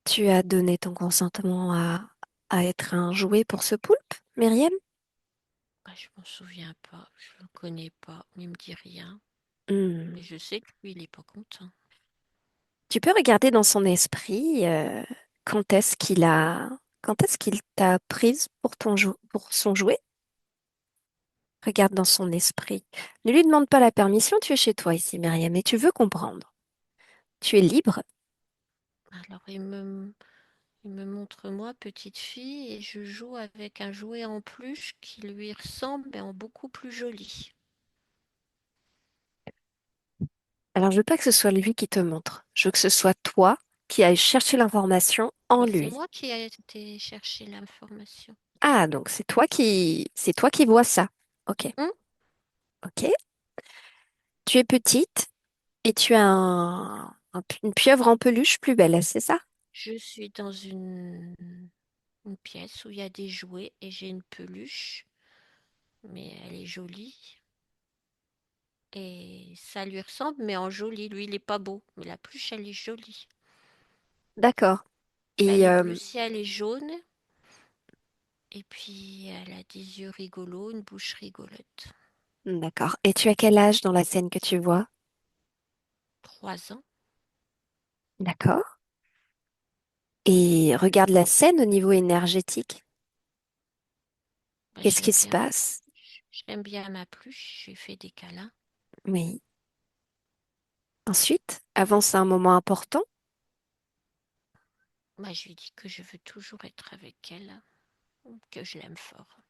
tu as donné ton consentement à être un jouet pour ce poulpe, Myriam? Bah je m'en souviens pas, je le connais pas, il me dit rien. Hmm. Mais je sais que lui, il est pas content. Tu peux regarder dans son esprit quand est-ce quand est-ce qu'il t'a prise pour pour son jouet? Regarde dans son esprit. Ne lui demande pas la permission, tu es chez toi ici, Myriam, et tu veux comprendre. Tu es libre. Alors il me montre moi, petite fille, et je joue avec un jouet en peluche qui lui ressemble, mais en beaucoup plus joli. Alors, je veux pas que ce soit lui qui te montre. Je veux que ce soit toi qui ailles chercher l'information en Bah, c'est lui. moi qui ai été chercher l'information. Ah, donc c'est toi qui vois ça. Ok, Hum, ok. Tu es petite et tu as une pieuvre en peluche plus belle, c'est ça? je suis dans une pièce où il y a des jouets et j'ai une peluche, mais elle est jolie. Et ça lui ressemble, mais en joli. Lui, il est pas beau, mais la peluche, elle est jolie. D'accord. Et Elle est bleu ciel et jaune. Et puis, elle a des yeux rigolos, une bouche rigolote. d'accord. Et tu as quel âge dans la scène que tu vois? 3 ans. D'accord. Et regarde la scène au niveau énergétique. Bah, Qu'est-ce qui se passe? j'aime bien ma peluche. J'ai fait des câlins. Oui. Ensuite, avance à un moment important. Bah, je lui dis que je veux toujours être avec elle, que je l'aime fort.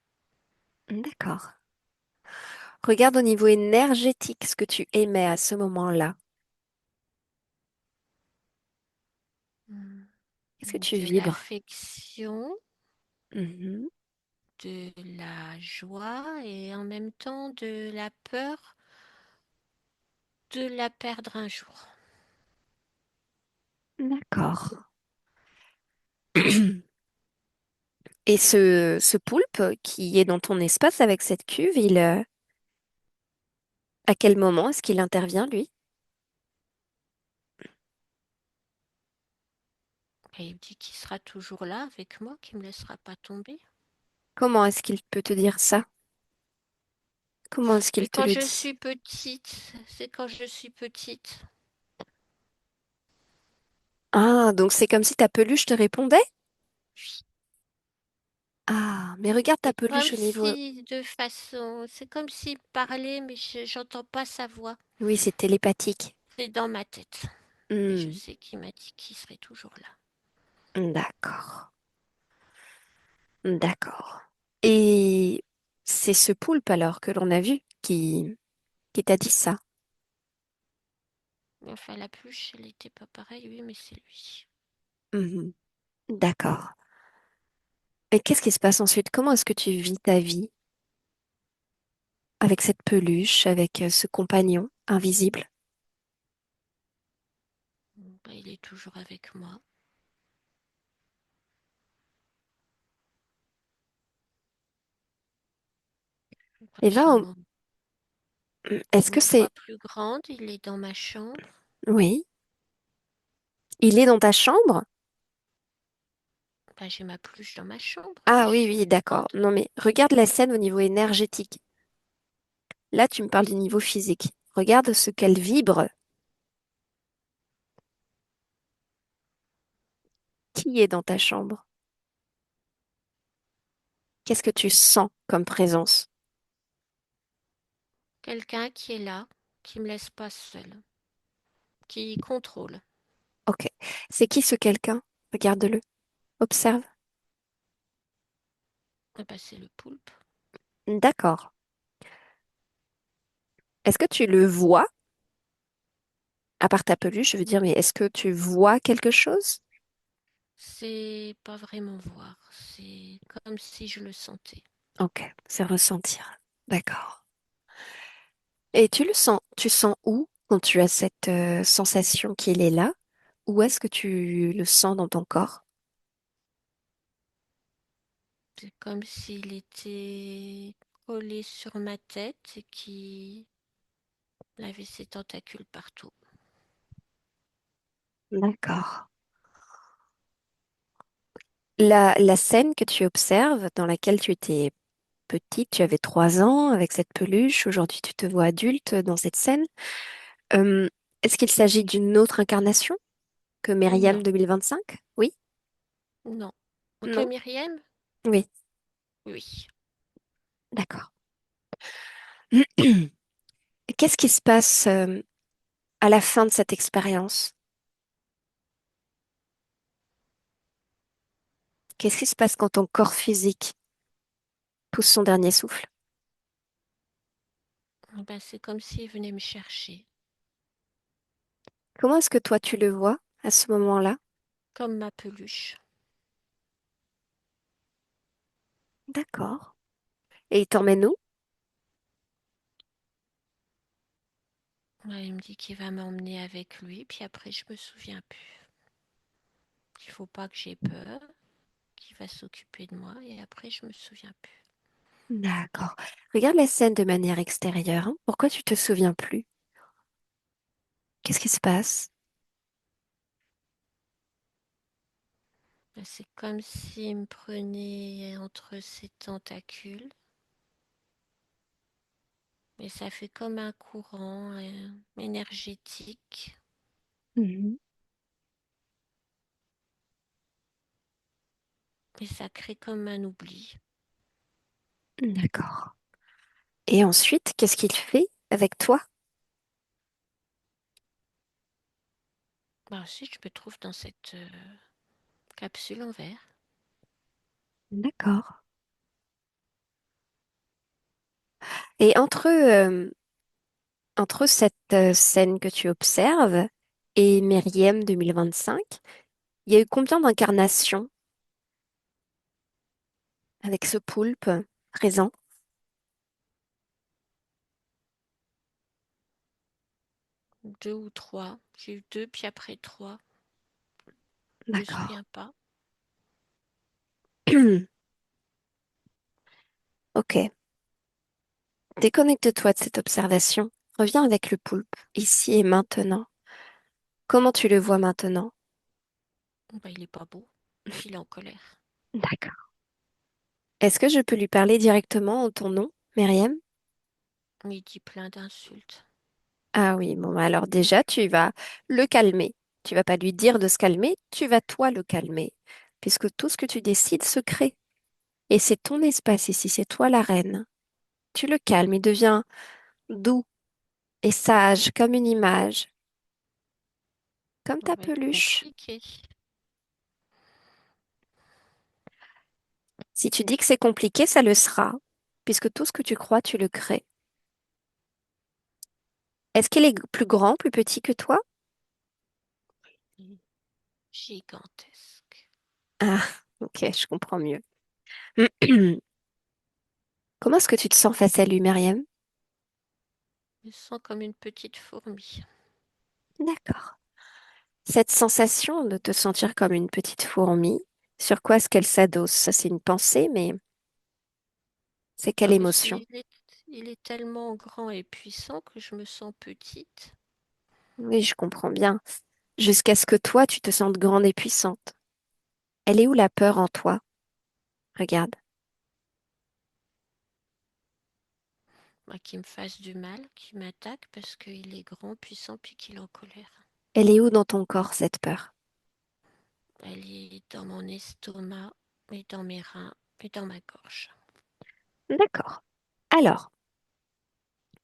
D'accord. Regarde au niveau énergétique ce que tu émets à ce moment-là. Hmm. Qu'est-ce que tu De vibres? l'affection, Mhm. de la joie et en même temps de la peur de la perdre un jour. D'accord. Et ce poulpe qui est dans ton espace avec cette cuve, à quel moment est-ce qu'il intervient, lui? Et il me dit qu'il sera toujours là avec moi, qu'il me laissera pas tomber. Comment est-ce qu'il peut te dire ça? Comment est-ce Mais qu'il te quand le je dit? suis petite, c'est quand je suis petite. Ah, donc c'est comme si ta peluche te répondait? Ah, mais regarde ta C'est comme peluche au niveau... si, de façon, c'est comme s'il parlait, mais j'entends pas sa voix. Oui, c'est télépathique. C'est dans ma tête. Mais je Hmm, sais qu'il m'a dit qu'il serait toujours là. d'accord, d'accord. Et c'est ce poulpe alors que l'on a vu qui t'a dit ça. Mais enfin, la pluche, elle était pas pareille, oui, mais c'est lui. Mhm, d'accord. Et qu'est-ce qui se passe ensuite? Comment est-ce que tu vis ta vie avec cette peluche, avec ce compagnon invisible? Bah, il est toujours avec moi. Et Quand là, est-ce je que me crois c'est... plus grande, il est dans ma chambre. Oui, il est dans ta chambre? Bah, j'ai ma peluche dans ma chambre, oui, Ah je oui, suis oui, plus d'accord. grande. Non, mais regarde la scène au niveau énergétique. Là, tu me parles du niveau physique. Regarde ce qu'elle vibre. Qui est dans ta chambre? Qu'est-ce que tu sens comme présence? Quelqu'un qui est là, qui me laisse pas seule, qui contrôle. Ok. C'est qui ce quelqu'un? Regarde-le. Observe. Ah bah, c'est le poulpe. D'accord. Est-ce que tu le vois? À part ta peluche, je veux dire, mais est-ce que tu vois quelque chose? C'est pas vraiment voir, c'est comme si je le sentais. Ok, c'est ressentir. D'accord. Et tu sens où quand tu as cette sensation qu'il est là? Où est-ce que tu le sens dans ton corps? C'est comme s'il était collé sur ma tête et qu'il avait ses tentacules partout. D'accord. La scène que tu observes, dans laquelle tu étais petite, tu avais 3 ans avec cette peluche, aujourd'hui tu te vois adulte dans cette scène. Euh, Est-ce qu'il s'agit d'une autre incarnation que Myriam Non, 2025? Oui? non. Que Non? Myriam? Oui, Oui. d'accord. Qu'est-ce qui se passe à la fin de cette expérience? Qu'est-ce qui se passe quand ton corps physique pousse son dernier souffle? Ah ben, c'est comme s'il venait me chercher, Comment est-ce que toi tu le vois à ce moment-là? comme ma peluche. D'accord. Et il t'emmène où? Ouais, il me dit qu'il va m'emmener avec lui, puis après je me souviens plus. Il faut pas que j'ai peur, qu'il va s'occuper de moi, et après je me souviens plus. D'accord. Regarde la scène de manière extérieure, hein. Pourquoi tu te souviens plus? Qu'est-ce qui se passe? Ben, c'est comme s'il me prenait entre ses tentacules, et ça fait comme un courant énergétique, Mhm. et ça crée comme un oubli. D'accord. Et ensuite, qu'est-ce qu'il fait avec toi? Ben, ensuite, je me trouve dans cette capsule en verre. D'accord. Et entre cette scène que tu observes et Myriam 2025, il y a eu combien d'incarnations avec ce poulpe présent? 2 ou 3. J'ai eu 2, puis après 3. Je me D'accord. souviens pas. Ok. Déconnecte-toi de cette observation. Reviens avec le poulpe, ici et maintenant. Comment tu le vois maintenant? Ben, il est pas beau. Il est en colère. D'accord. Est-ce que je peux lui parler directement en ton nom, Myriam? Il dit plein d'insultes. Ah oui, bon, bah alors déjà, tu vas le calmer. Tu vas pas lui dire de se calmer, tu vas toi le calmer. Puisque tout ce que tu décides se crée. Et c'est ton espace ici, c'est toi la reine. Tu le calmes, il devient doux et sage comme une image, comme Ça ta va être peluche. compliqué. Si tu dis que c'est compliqué, ça le sera, puisque tout ce que tu crois, tu le crées. Est-ce qu'il est plus grand, plus petit que toi? Il est gigantesque. Ah, ok, je comprends mieux. Comment est-ce que tu te sens face à lui, Myriam? Je me sens comme une petite fourmi. D'accord. Cette sensation de te sentir comme une petite fourmi, sur quoi est-ce qu'elle s'adosse? Ça, c'est une pensée, mais c'est quelle Ah, parce émotion? qu'il est tellement grand et puissant que je me sens petite. Oui, je comprends bien. Jusqu'à ce que toi, tu te sentes grande et puissante. Elle est où la peur en toi? Regarde. Qu'il me fasse du mal, qu'il m'attaque parce qu'il est grand, puissant, puis qu'il est en colère. Elle est où dans ton corps, cette peur? Elle est dans mon estomac et dans mes reins et dans ma gorge. D'accord. Alors,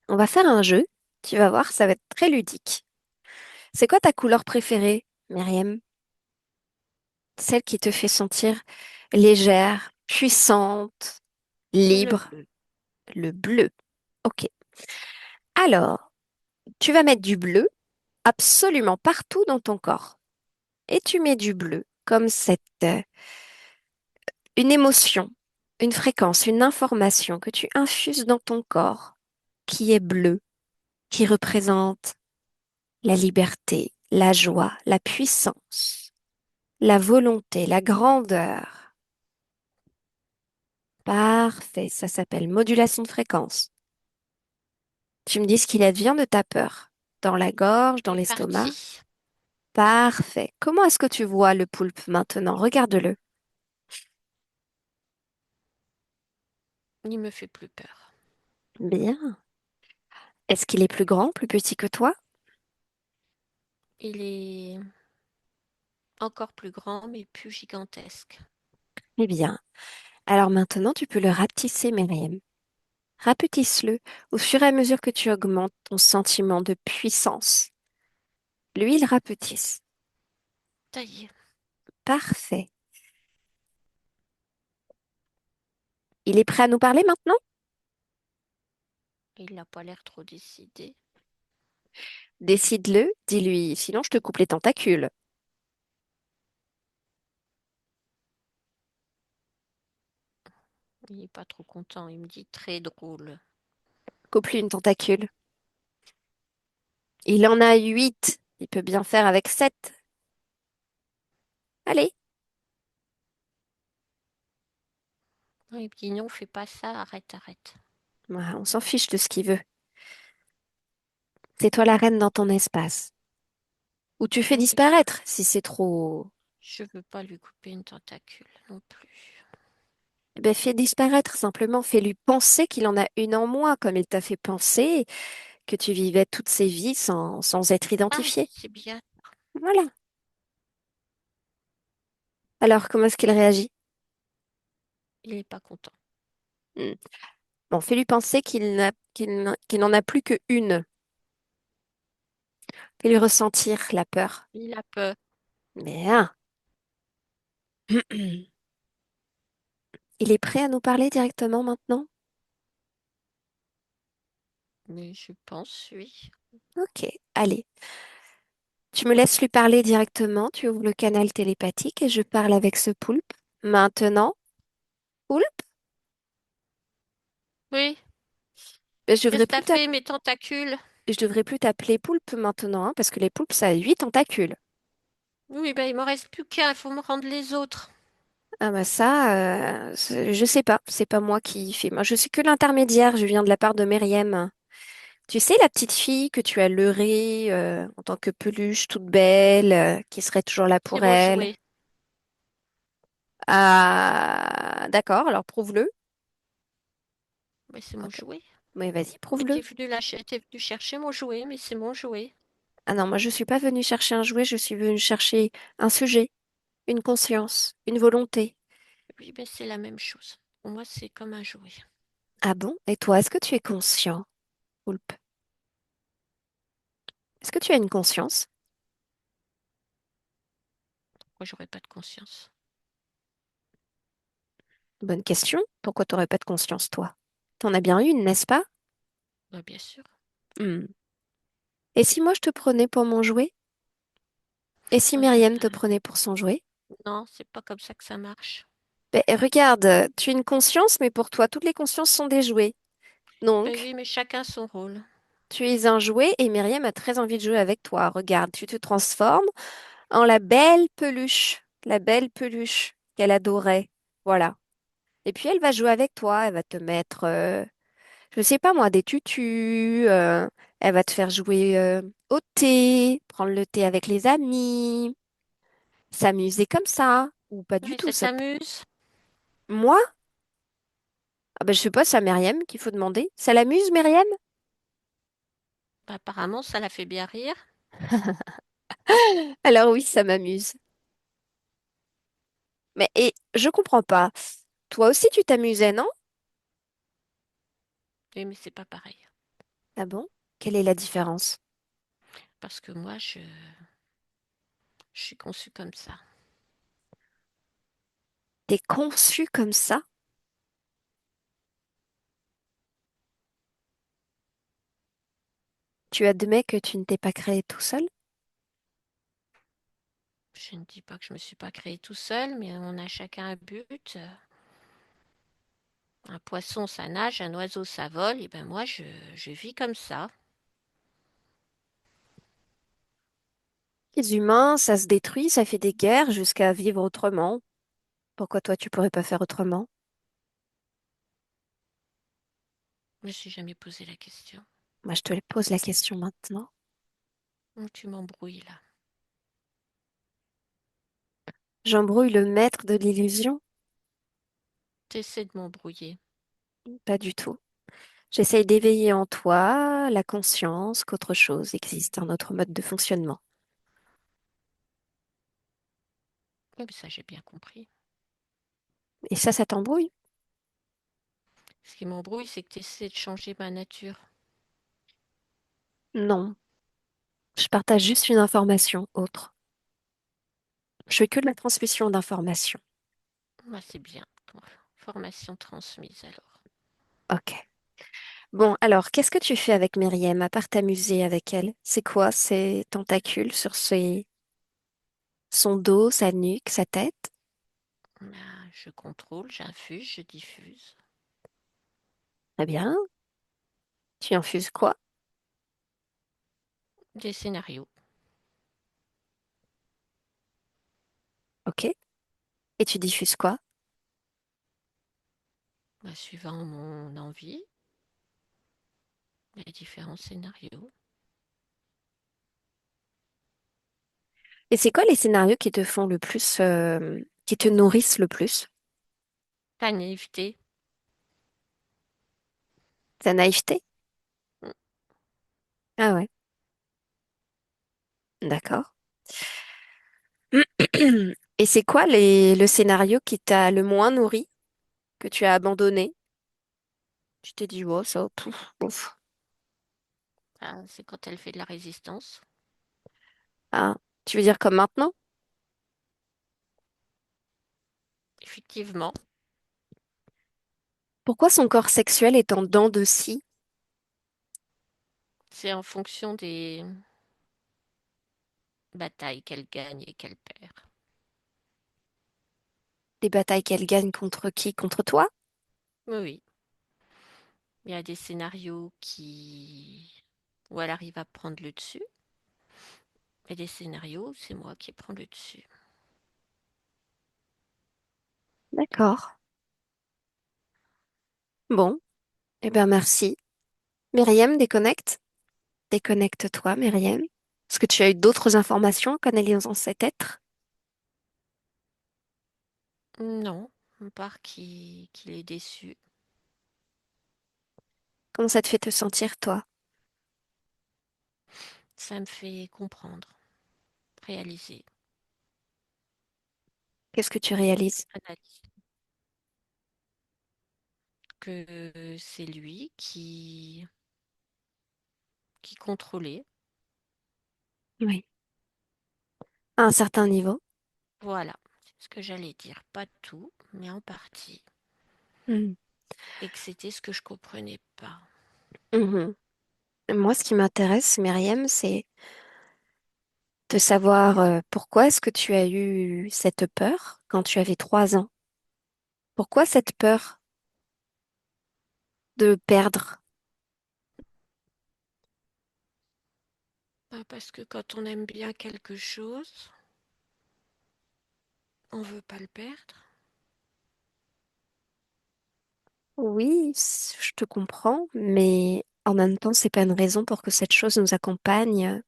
on va faire un jeu. Tu vas voir, ça va être très ludique. C'est quoi ta couleur préférée, Myriam? Celle qui te fait sentir légère, puissante, Le libre. bleu. Le bleu. Ok. Alors, tu vas mettre du bleu absolument partout dans ton corps. Et tu mets du bleu comme une émotion, une fréquence, une information que tu infuses dans ton corps qui est bleu, qui représente la liberté, la joie, la puissance, la volonté, la grandeur. Parfait, ça s'appelle modulation de fréquence. Tu me dis ce qu'il advient de ta peur. Dans la gorge, dans C'est l'estomac. parti. Parfait. Comment est-ce que tu vois le poulpe maintenant? Regarde-le. Il me fait plus peur. Bien. Est-ce qu'il est plus grand, plus petit que toi? Il est encore plus grand, mais plus gigantesque. Eh bien. Alors maintenant, tu peux le rapetisser, Myriam. Rapetisse-le au fur et à mesure que tu augmentes ton sentiment de puissance. Lui, il rapetisse. Ça y est, Parfait. Il est prêt à nous parler maintenant? il n'a pas l'air trop décidé. Décide-le, dis-lui, sinon je te coupe les tentacules. Il n'est pas trop content. Il me dit très drôle. Coupe-lui une tentacule. Il en a 8. Il peut bien faire avec 7. Allez. Non, il me dit non, fais pas ça, arrête, arrête. Voilà, on s'en fiche de ce qu'il veut. C'est toi la reine dans ton espace. Ou tu fais Oui, mais disparaître si c'est trop. je veux pas lui couper une tentacule non plus. Eh ben, fais disparaître simplement. Fais-lui penser qu'il en a une en moins, comme il t'a fait penser que tu vivais toutes ces vies sans être Ah, identifié. c'est bien. Voilà. Alors, comment est-ce qu'il réagit? Il n'est pas content. Hmm. Bon, fais-lui penser qu'il n'en a plus que une. Fais-lui ressentir la peur. Il a peur, Bien. Il est prêt à nous parler directement maintenant? mais je pense, oui. Ok, allez. Tu me laisses lui parler directement, tu ouvres le canal télépathique et je parle avec ce poulpe. Maintenant, poulpe, Oui, ben, qu'est-ce que t'as fait, mes tentacules? je devrais plus t'appeler poulpe maintenant, hein, parce que les poulpes, ça a 8 tentacules. Oui, ben il m'en reste plus qu'un, il faut me rendre les autres. Ah bah ça, je sais pas, c'est pas moi qui fais. Moi, je suis que l'intermédiaire, je viens de la part de Myriam. Tu sais, la petite fille que tu as leurrée en tant que peluche toute belle, qui serait toujours là C'est pour mon elle. jouet. Ah, d'accord, alors prouve-le. Mais c'est mon Ok. jouet. Oui, vas-y, Mais prouve-le. t'es venu chercher mon jouet, mais c'est mon jouet. Ah non, moi je suis pas venue chercher un jouet, je suis venue chercher un sujet, une conscience, une volonté. Oui, ben c'est la même chose. Pour moi, c'est comme un jouet. Ah bon? Et toi, est-ce que tu es conscient, Poulpe? Est-ce que tu as une conscience? Moi, j'aurais pas de conscience. Bonne question. Pourquoi t'aurais pas de conscience, toi? T'en as bien une, n'est-ce pas? Ben, bien sûr. Hmm. Et si moi je te prenais pour mon jouet? Et si Non, ça Myriam te va. prenait pour son jouet? Non, c'est pas comme ça que ça marche. Ben, regarde, tu as une conscience, mais pour toi, toutes les consciences sont des jouets. Ben Donc, oui, mais chacun son rôle. tu es un jouet et Myriam a très envie de jouer avec toi. Regarde, tu te transformes en la belle peluche qu'elle adorait. Voilà. Et puis elle va jouer avec toi, elle va te mettre, je sais pas moi, des tutus, elle va te faire jouer au thé, prendre le thé avec les amis, s'amuser comme ça, ou pas du Ouais, tout. ça t'amuse? Moi? Ah ben, je sais pas, c'est à Myriam qu'il faut demander. Ça l'amuse, Myriam? Ben, apparemment, ça la fait bien rire. Alors oui, ça m'amuse. Mais et je comprends pas. Toi aussi, tu t'amusais, non? Oui, mais c'est pas pareil. Ah bon? Quelle est la différence? Parce que moi, je suis conçue comme ça. T'es conçu comme ça? Tu admets que tu ne t'es pas créé tout seul? Je ne dis pas que je me suis pas créée tout seul, mais on a chacun un but. Un poisson, ça nage, un oiseau, ça vole. Et ben moi, je vis comme ça. Les humains, ça se détruit, ça fait des guerres jusqu'à vivre autrement. Pourquoi toi, tu pourrais pas faire autrement? Je me suis jamais posé la question. Moi, je te pose la question maintenant. Tu m'embrouilles là. J'embrouille le maître de l'illusion? T'essaies de m'embrouiller. Pas du tout. J'essaye d'éveiller en toi la conscience qu'autre chose existe, un autre mode de fonctionnement. Oui, mais ça, j'ai bien compris. Et ça t'embrouille? Ce qui m'embrouille, c'est que tu essaies de changer ma nature. Non. Je partage juste une information autre. Je fais que de la transmission d'informations. Moi, c'est bien. Formation transmise alors. Ok. Bon, alors, qu'est-ce que tu fais avec Myriam, à part t'amuser avec elle? C'est quoi ces tentacules sur son dos, sa nuque, sa tête? Ben, je contrôle, j'infuse, je diffuse. Très bien. Tu infuses quoi? Des scénarios. Ok. Et tu diffuses quoi? Ben, suivant mon envie, les différents scénarios. Et c'est quoi les scénarios qui te font le plus, qui te nourrissent le plus? Ta naïveté. Ta naïveté? Mm. Ah ouais, d'accord. Et c'est quoi le scénario qui t'a le moins nourri, que tu as abandonné? Tu t'es dit, oh, ça, pouf, pouf. Ah, c'est quand elle fait de la résistance. Ah, tu veux dire comme maintenant? Effectivement, Pourquoi son corps sexuel est en dents de scie, c'est en fonction des batailles qu'elle gagne et qu'elle perd. des batailles qu'elle gagne contre qui? Contre toi? Oui, oui. Il y a des scénarios qui où elle arrive à prendre le dessus, et des scénarios où c'est moi qui prends le dessus. D'accord. Bon, eh bien merci. Myriam, déconnecte. Déconnecte-toi, Myriam. Est-ce que tu as eu d'autres informations connaissant cet être? Non, à part qu'il est déçu. Comment ça te fait te sentir, toi? Ça me fait comprendre, réaliser, Qu'est-ce que tu réalises? analyser que c'est lui qui contrôlait. Oui. À un certain niveau. Voilà, c'est ce que j'allais dire. Pas tout, mais en partie. Hmm. Et que c'était ce que je comprenais pas. Mhm. Moi, ce qui m'intéresse, Myriam, c'est de savoir pourquoi est-ce que tu as eu cette peur quand tu avais 3 ans? Pourquoi cette peur de perdre? Bah, parce que quand on aime bien quelque chose, on veut pas le perdre. Oui, je te comprends, mais en même temps, c'est pas une raison pour que cette chose nous accompagne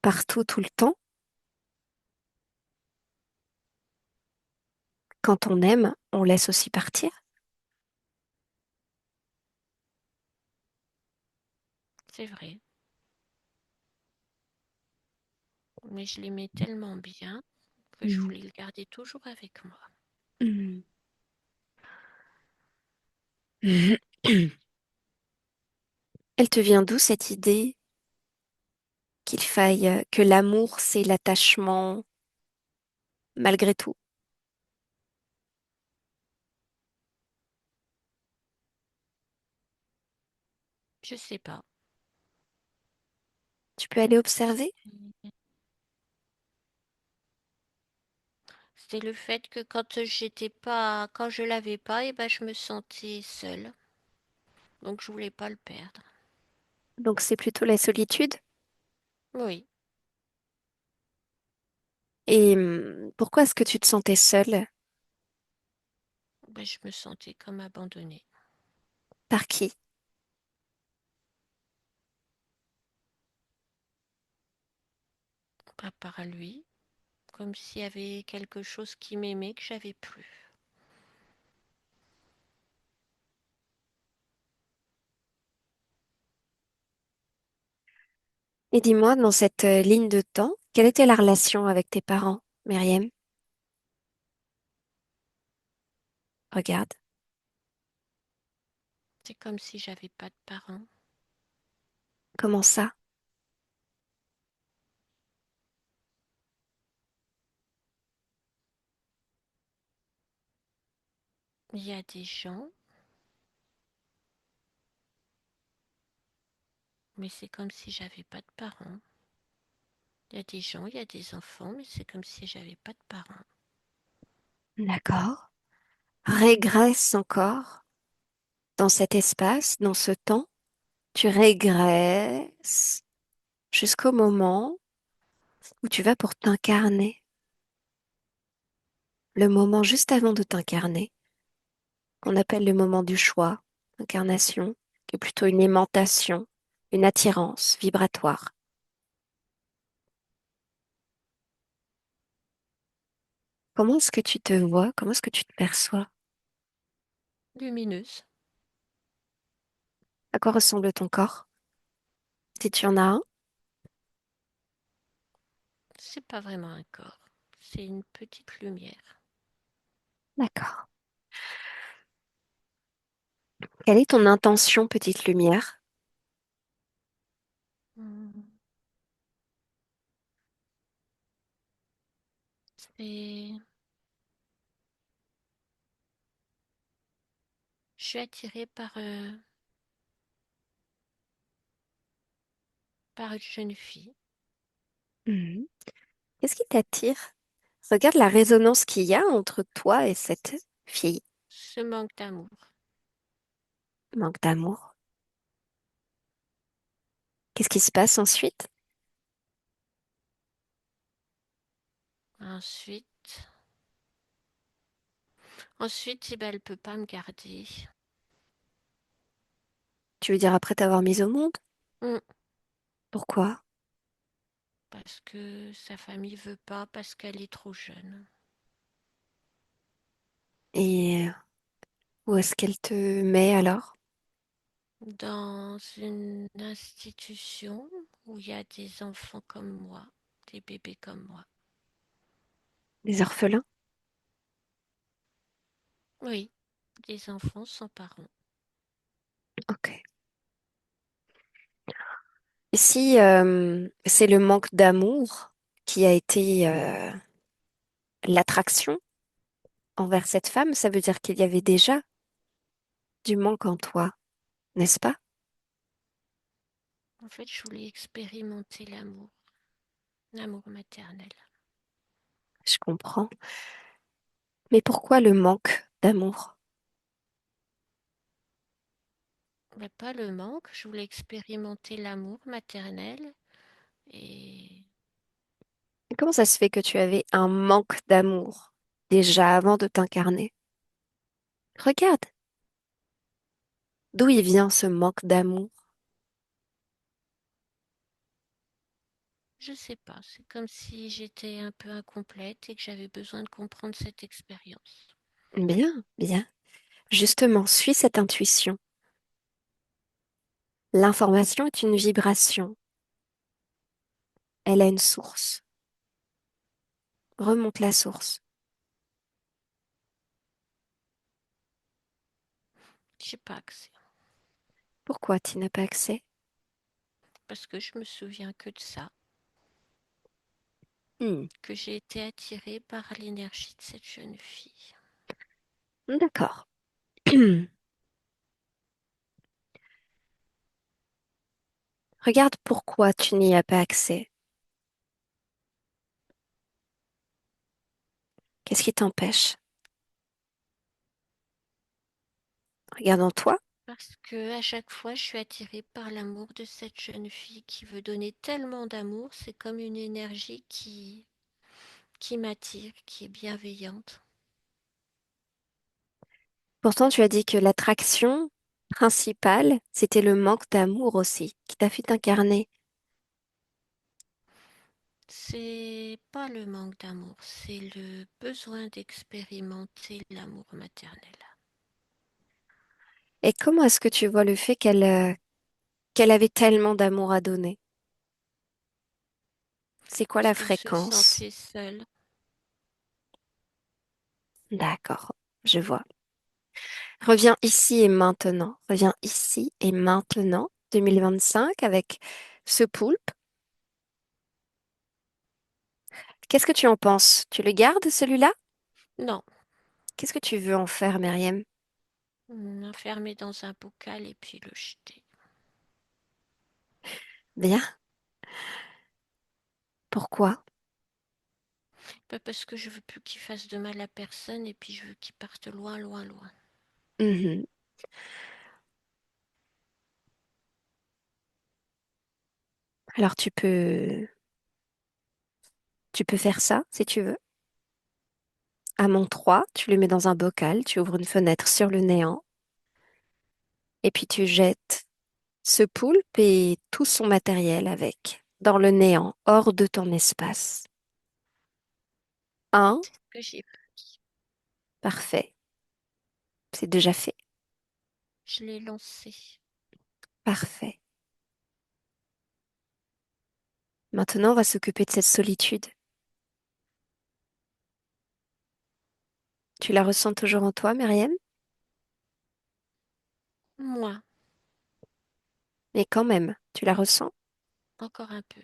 partout, tout le temps. Quand on aime, on laisse aussi partir. C'est vrai. Mais je l'aimais tellement bien que je Mm. voulais le garder toujours avec moi. Elle te vient d'où cette idée qu'il faille, que l'amour, c'est l'attachement malgré tout? Je sais pas. Tu peux aller observer? C'était le fait que quand je l'avais pas, et ben je me sentais seule. Donc je voulais pas le perdre. Donc c'est plutôt la solitude. Oui, Et pourquoi est-ce que tu te sentais seule? ben je me sentais comme abandonnée. Par qui? Pas par lui, comme s'il y avait quelque chose qui m'aimait que j'avais plus. Et dis-moi, dans cette ligne de temps, quelle était la relation avec tes parents, Myriam? Regarde. C'est comme si j'avais pas de parents. Comment ça? Il y a des gens, mais c'est comme si j'avais pas de parents. Il y a des gens, il y a des enfants, mais c'est comme si j'avais pas de parents. D'accord. Régresse encore dans cet espace, dans ce temps. Tu régresses jusqu'au moment où tu vas pour t'incarner. Le moment juste avant de t'incarner, qu'on appelle le moment du choix, incarnation, qui est plutôt une aimantation, une attirance vibratoire. Comment est-ce que tu te vois? Comment est-ce que tu te perçois? Lumineuse, À quoi ressemble ton corps? Si tu en as un, c'est pas vraiment un corps, c'est une petite lumière. d'accord. Quelle est ton intention, petite lumière? Hmm. C'est... Je suis attirée par une jeune fille. Mhm. Qu'est-ce qui t'attire? Regarde la résonance qu'il y a entre toi et cette fille. Ce manque d'amour. Manque d'amour. Qu'est-ce qui se passe ensuite? Ensuite, ensuite, eh ben, elle peut pas me garder. Tu veux dire après t'avoir mise au monde? Hmm. Pourquoi? Parce que sa famille veut pas, parce qu'elle est trop jeune. Et où est-ce qu'elle te met alors? Dans une institution où il y a des enfants comme moi, des bébés comme moi. Des orphelins? Oui, des enfants sans parents. Ok. Et si c'est le manque d'amour qui a été l'attraction envers cette femme, ça veut dire qu'il y avait déjà du manque en toi, n'est-ce pas? En fait, je voulais expérimenter l'amour, l'amour maternel. Je comprends. Mais pourquoi le manque d'amour? Mais pas le manque, je voulais expérimenter l'amour maternel et Et comment ça se fait que tu avais un manque d'amour déjà avant de t'incarner? Regarde, d'où il vient ce manque d'amour? je sais pas, c'est comme si j'étais un peu incomplète et que j'avais besoin de comprendre cette expérience. Bien, bien. Justement, suis cette intuition. L'information est une vibration. Elle a une source. Remonte la source. J'ai pas accès. Pourquoi tu n'as pas accès? Parce que je me souviens que de ça, Hmm, que j'ai été attirée par l'énergie de cette jeune fille. d'accord. Regarde pourquoi tu n'y as pas accès. Qu'est-ce qui t'empêche? Regarde en toi. Parce que à chaque fois, je suis attirée par l'amour de cette jeune fille qui veut donner tellement d'amour. C'est comme une énergie qui m'attire, qui est bienveillante. Pourtant, tu as dit que l'attraction principale, c'était le manque d'amour aussi, qui t'a fait t'incarner. C'est pas le manque d'amour, c'est le besoin d'expérimenter l'amour maternel. Et comment est-ce que tu vois le fait qu'elle avait tellement d'amour à donner? C'est quoi Parce la qu'elle se fréquence? sentait seule. D'accord, je vois. Reviens ici et maintenant. Reviens ici et maintenant, 2025, avec ce poulpe. Qu'est-ce que tu en penses? Tu le gardes, celui-là? Non, Qu'est-ce que tu veux en faire, Myriam? enfermé dans un bocal et puis le jeter. Bien. Pourquoi? Pas parce que je veux plus qu'il fasse de mal à personne et puis je veux qu'il parte loin, loin, loin. Mhm. Alors tu peux faire ça si tu veux. À mon 3, tu le mets dans un bocal, tu ouvres une fenêtre sur le néant et puis tu jettes ce poulpe et tout son matériel avec dans le néant, hors de ton espace. Un, C'est ce que j'ai pris. parfait. C'est déjà fait. Je l'ai lancé. Parfait. Maintenant, on va s'occuper de cette solitude. Tu la ressens toujours en toi, Myriam? Moi, Mais quand même, tu la ressens? encore un peu.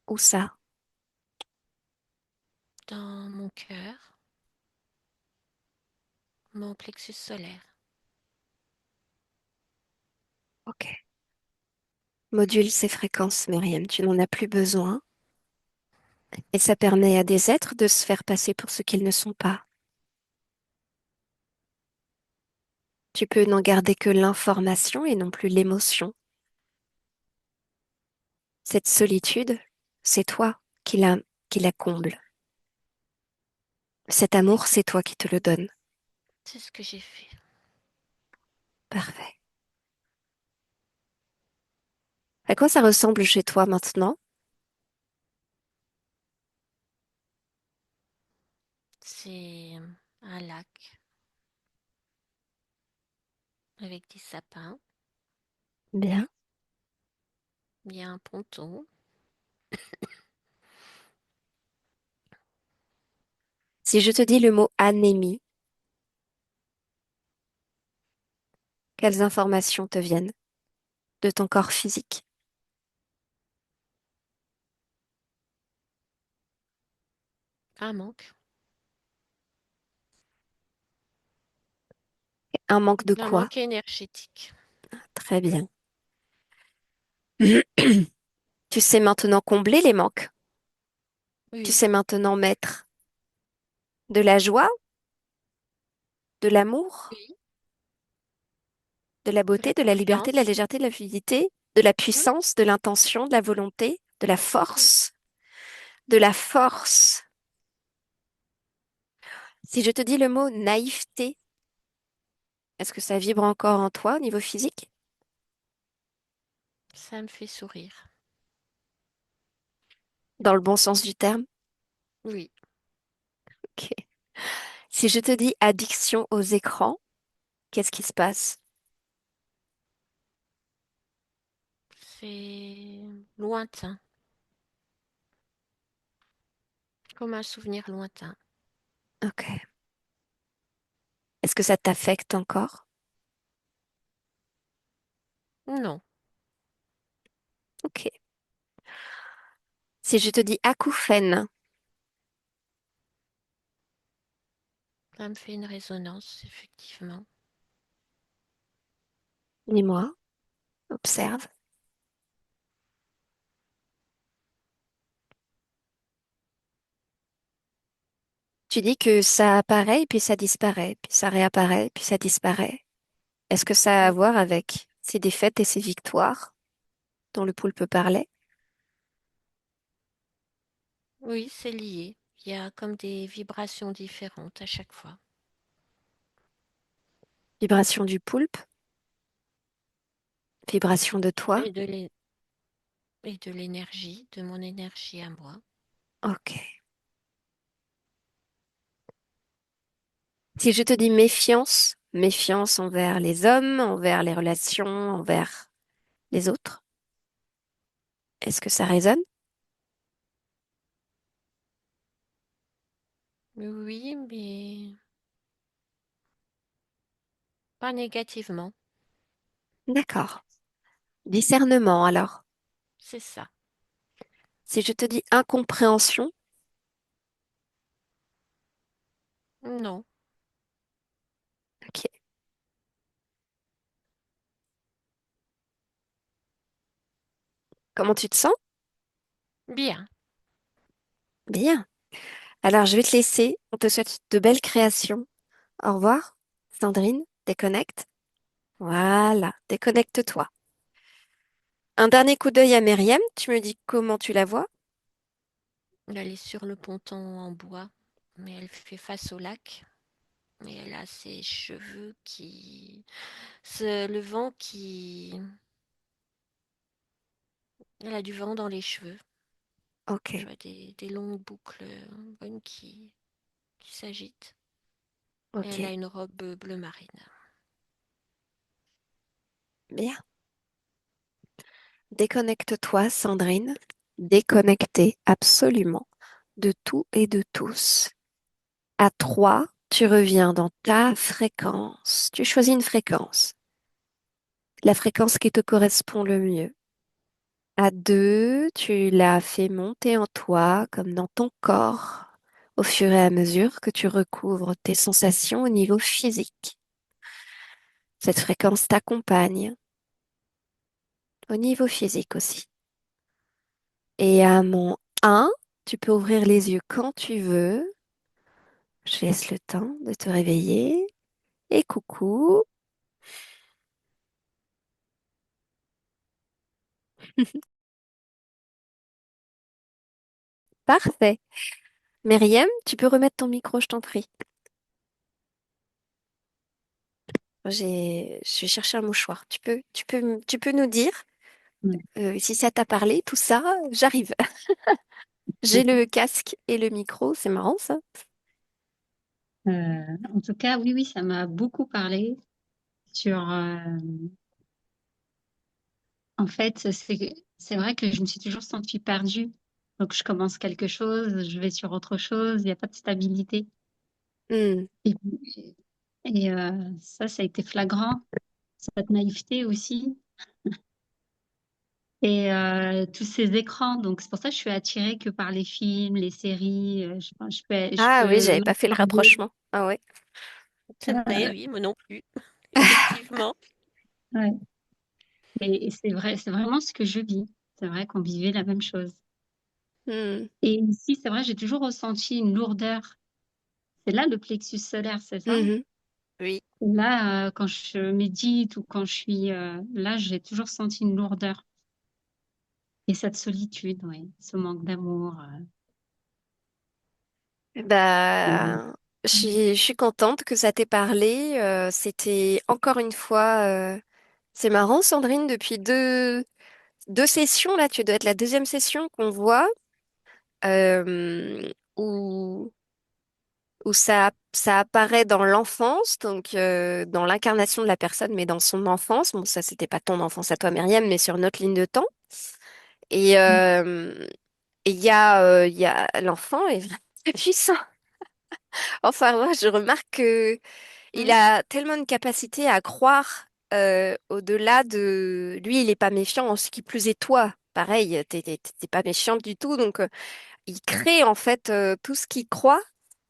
Où ça? Dans mon cœur, mon plexus solaire. Ok. Module ces fréquences, Myriam. Tu n'en as plus besoin. Et ça permet à des êtres de se faire passer pour ce qu'ils ne sont pas. Tu peux n'en garder que l'information et non plus l'émotion. Cette solitude, c'est toi qui la comble. Cet amour, c'est toi qui te le donnes. C'est ce que j'ai fait. Parfait. À quoi ça ressemble chez toi maintenant? C'est un lac avec des sapins. Bien. Il y a un ponton. Si je te dis le mot anémie, quelles informations te viennent de ton corps physique? Un manque. Un manque de Un quoi? manque énergétique. Très bien. Tu sais maintenant combler les manques. Tu Oui, sais maintenant mettre de la joie, de l'amour, oui. de la De la beauté, de la liberté, de la confiance. légèreté, de la fluidité, de la Hmm, puissance, de l'intention, de la volonté, de la oui. force, de la force. Si je te dis le mot naïveté, est-ce que ça vibre encore en toi au niveau physique? Ça me fait sourire. Dans le bon sens du terme? Oui, Ok. Si je te dis addiction aux écrans, qu'est-ce qui se passe? c'est lointain. Comme un souvenir lointain. Ok. Est-ce que ça t'affecte encore? Non, Ok. Si je te dis acouphène, ça me fait une résonance, effectivement. dis-moi, observe. Tu dis que ça apparaît, puis ça disparaît, puis ça réapparaît, puis ça disparaît. Est-ce que ça a à Oui, voir avec ses défaites et ses victoires dont le poulpe parlait? oui, c'est lié. Il y a comme des vibrations différentes à chaque fois. Vibration du poulpe, vibration de toi. Et et de l'énergie, de mon énergie à moi. Ok. Si je te dis méfiance, méfiance envers les hommes, envers les relations, envers les autres, est-ce que ça résonne? Oui, mais pas négativement. D'accord. Discernement alors. C'est ça. Si je te dis incompréhension, Non, ok. Comment tu te sens? bien. Bien. Alors je vais te laisser. On te souhaite de belles créations. Au revoir. Sandrine, déconnecte. Voilà, déconnecte-toi. Un dernier coup d'œil à Myriam, tu me dis comment tu la vois? Elle est sur le ponton en bois, mais elle fait face au lac. Et elle a ses cheveux qui... Le vent qui... Elle a du vent dans les cheveux. Je Ok, vois des longues boucles brunes qui s'agitent. Et ok, elle a une robe bleu marine. bien. Déconnecte-toi, Sandrine. Déconnectez absolument de tout et de tous. À 3, tu reviens dans ta fréquence. Tu choisis une fréquence, la fréquence qui te correspond le mieux. À 2, tu l'as fait monter en toi comme dans ton corps au fur et à mesure que tu recouvres tes sensations au niveau physique. Cette fréquence t'accompagne au niveau physique aussi. Et à mon 1, tu peux ouvrir les yeux quand tu veux. Je laisse le temps de te réveiller. Et coucou. Parfait. Myriam, tu peux remettre ton micro, je t'en prie. Je vais chercher un mouchoir. Tu peux nous dire Ouais. si ça t'a parlé, tout ça, j'arrive. J'ai le casque et le micro, c'est marrant ça. En tout cas, oui, oui, ça m'a beaucoup parlé sur. En fait, c'est vrai que je me suis toujours sentie perdue. Donc, je commence quelque chose, je vais sur autre chose, il n'y a pas de stabilité. Hmm, Et, ça a été flagrant. Cette naïveté aussi. Et tous ces écrans. Donc, c'est pour ça que je suis attirée que par les films, les séries. Je ah oui, peux j'avais pas fait le m'absorber. rapprochement. Ah ouais. C'est vrai, Euh, oui, moi non plus. Effectivement. ouais. Et c'est vraiment ce que je vis. C'est vrai qu'on vivait la même chose. Hmm, Et ici, c'est vrai, j'ai toujours ressenti une lourdeur. C'est là le plexus solaire, c'est ça? mhm. Oui. Là, quand je médite ou quand je suis là, j'ai toujours senti une lourdeur. Et cette solitude, oui, ce manque d'amour. Et- Bah, je suis contente que ça t'ait parlé. C'était encore une fois, c'est marrant, Sandrine, depuis deux sessions là, tu dois être la deuxième session qu'on voit où ça apparaît dans l'enfance, donc dans l'incarnation de la personne, mais dans son enfance. Bon, ça, c'était pas ton enfance à toi, Myriam, mais sur notre ligne de temps. Et il y a l'enfant est vraiment très puissant. Enfin, moi, je remarque que il Hmm. a tellement une capacité à croire au-delà de lui, il est pas méfiant. En ce qui plus est toi, pareil, t'es pas méchante du tout. Donc, il crée en fait tout ce qu'il croit.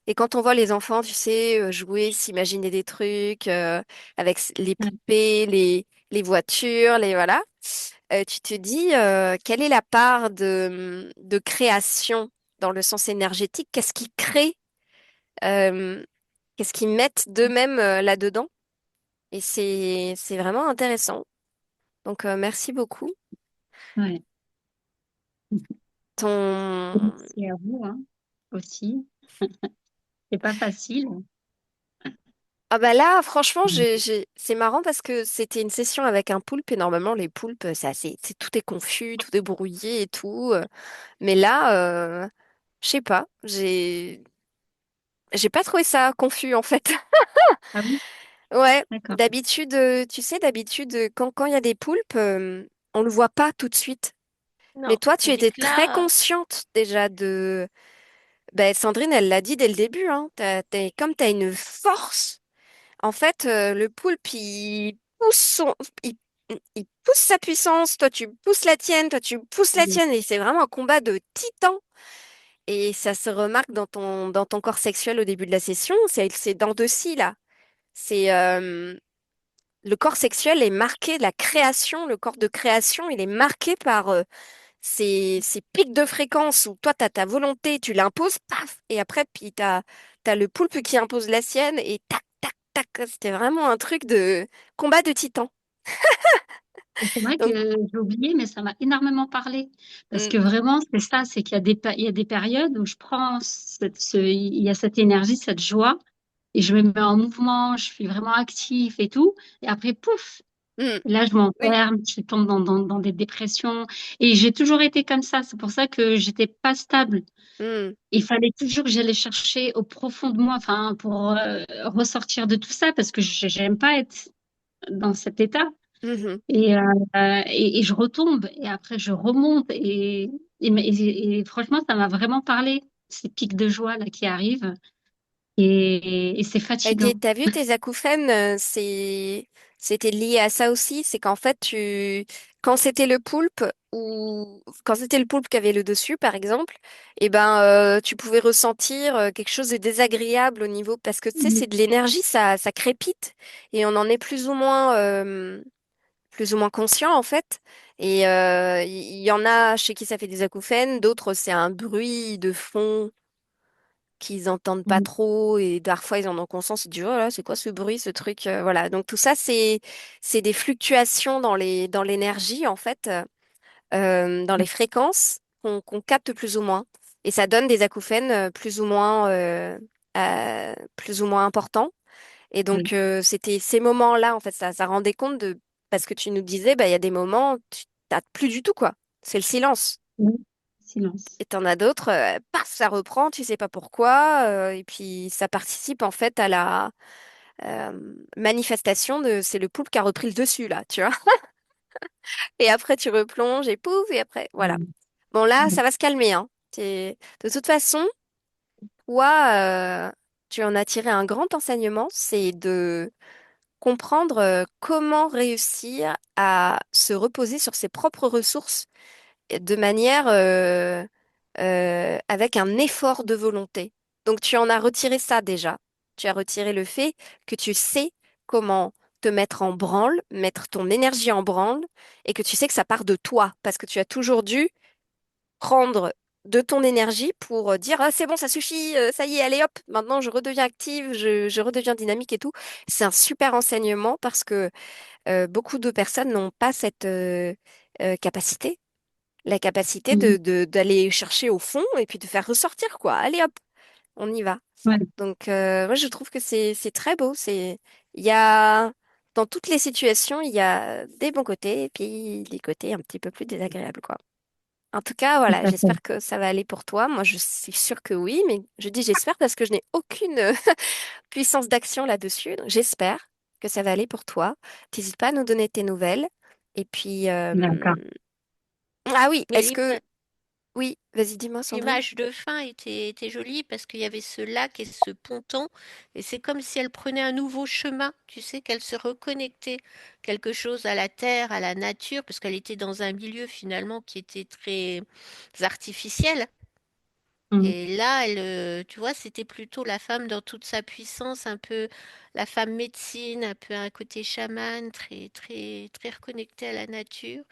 Et quand on voit les enfants, tu sais, jouer, s'imaginer des trucs avec les Ouais, poupées, les voitures, les voilà, tu te dis quelle est la part de création dans le sens énergétique? Qu'est-ce qu'ils créent? euh, Qu'est-ce qu'ils mettent d'eux-mêmes là-dedans? Et c'est vraiment intéressant. Donc merci beaucoup. ouais. Ton Merci à vous, hein, aussi. C'est pas facile. Ah bah là, franchement, c'est marrant parce que c'était une session avec un poulpe et normalement les poulpes, tout est confus, tout est brouillé et tout. Mais là, je sais pas, j'ai pas trouvé ça confus en fait. Ah oui, Ouais, d'accord. d'habitude, tu sais, d'habitude, quand il y a des poulpes, on le voit pas tout de suite. Mais Non, toi, tu tandis étais que très là, consciente déjà de. Ben, Sandrine, elle l'a dit dès le début, hein. Comme t'as une force. En fait, le poulpe, il, il pousse sa puissance, toi tu pousses la tienne, toi tu pousses la Oui. tienne, et c'est vraiment un combat de titans. Et ça se remarque dans ton corps sexuel au début de la session, c'est dans deux scies là. C'est le corps sexuel est marqué, la création, le corps de création, il est marqué par ces pics de fréquence où toi tu as ta volonté, tu l'imposes, paf, et après puis t'as le poulpe qui impose la sienne et tac, tac, tac. C'était vraiment un truc de combat de titans. C'est vrai que Donc, j'ai oublié, mais ça m'a énormément parlé. Parce mm, que vraiment, c'est ça, c'est qu'il y a il y a des périodes où je prends il y a cette énergie, cette joie, et je me mets en mouvement, je suis vraiment active et tout. Et après, pouf, mm, là, je oui, m'enferme, je tombe dans des dépressions. Et j'ai toujours été comme ça. C'est pour ça que j'étais pas stable. mm, Il fallait toujours que j'allais chercher au profond de moi, enfin, pour ressortir de tout ça, parce que j'aime pas être dans cet état. mhm. Et je retombe et après je remonte et franchement ça m'a vraiment parlé ces pics de joie là qui arrivent et c'est fatigant. T'as vu tes acouphènes, c'était lié à ça aussi, c'est qu'en fait quand c'était le poulpe ou quand c'était le poulpe qui avait le dessus par exemple, et ben tu pouvais ressentir quelque chose de désagréable au niveau parce que tu sais Mhm. c'est de l'énergie, ça crépite et on en est plus ou moins conscient en fait. Et il y en a chez qui ça fait des acouphènes, d'autres c'est un bruit de fond qu'ils entendent pas Mhm. trop et parfois ils en ont conscience, ils disent oh là c'est quoi ce bruit, ce truc, voilà. Donc tout ça c'est des fluctuations dans l'énergie en fait, dans les fréquences qu'on capte plus ou moins et ça donne des acouphènes plus ou moins importants. Et donc Oui, c'était ces moments-là en fait ça rendait compte de parce que tu nous disais bah il y a des moments tu t'as plus du tout quoi, c'est le silence. oui. Silence. Et t'en as d'autres, paf, ça reprend, tu sais pas pourquoi, et puis ça participe en fait à la manifestation de c'est le poulpe qui a repris le dessus là, tu vois. Et après tu replonges et pouf, et après, voilà. Mhm. Bon là, Mhm. ça va se calmer, hein. De toute façon, toi, tu en as tiré un grand enseignement, c'est de comprendre comment réussir à se reposer sur ses propres ressources de manière avec un effort de volonté. Donc tu en as retiré ça déjà. Tu as retiré le fait que tu sais comment te mettre en branle, mettre ton énergie en branle, et que tu sais que ça part de toi, parce que tu as toujours dû prendre de ton énergie pour dire ah, c'est bon, ça suffit, ça y est, allez hop, maintenant je redeviens active, je redeviens dynamique et tout. C'est un super enseignement parce que beaucoup de personnes n'ont pas cette capacité, la capacité Mhm. d'aller chercher au fond et puis de faire ressortir quoi. Allez hop, on y va. Ouais, Donc moi je trouve que c'est très beau. Il y a dans toutes les situations il y a des bons côtés et puis des côtés un petit peu plus désagréables quoi. En tout cas tout voilà, à fait. j'espère que ça va aller pour toi. Moi je suis sûre que oui, mais je dis j'espère parce que je n'ai aucune puissance d'action là-dessus. Donc j'espère que ça va aller pour toi. N'hésite pas à nous donner tes nouvelles. Et puis D'accord. ah oui, les livres, Oui, vas-y, dis-moi, Sandrine. L'image de fin était jolie parce qu'il y avait ce lac et ce ponton, et c'est comme si elle prenait un nouveau chemin, tu sais, qu'elle se reconnectait quelque chose à la terre, à la nature, parce qu'elle était dans un milieu finalement qui était très artificiel. Mm. Et là, tu vois, c'était plutôt la femme dans toute sa puissance, un peu la femme médecine, un peu un côté chaman, très, très, très reconnectée à la nature.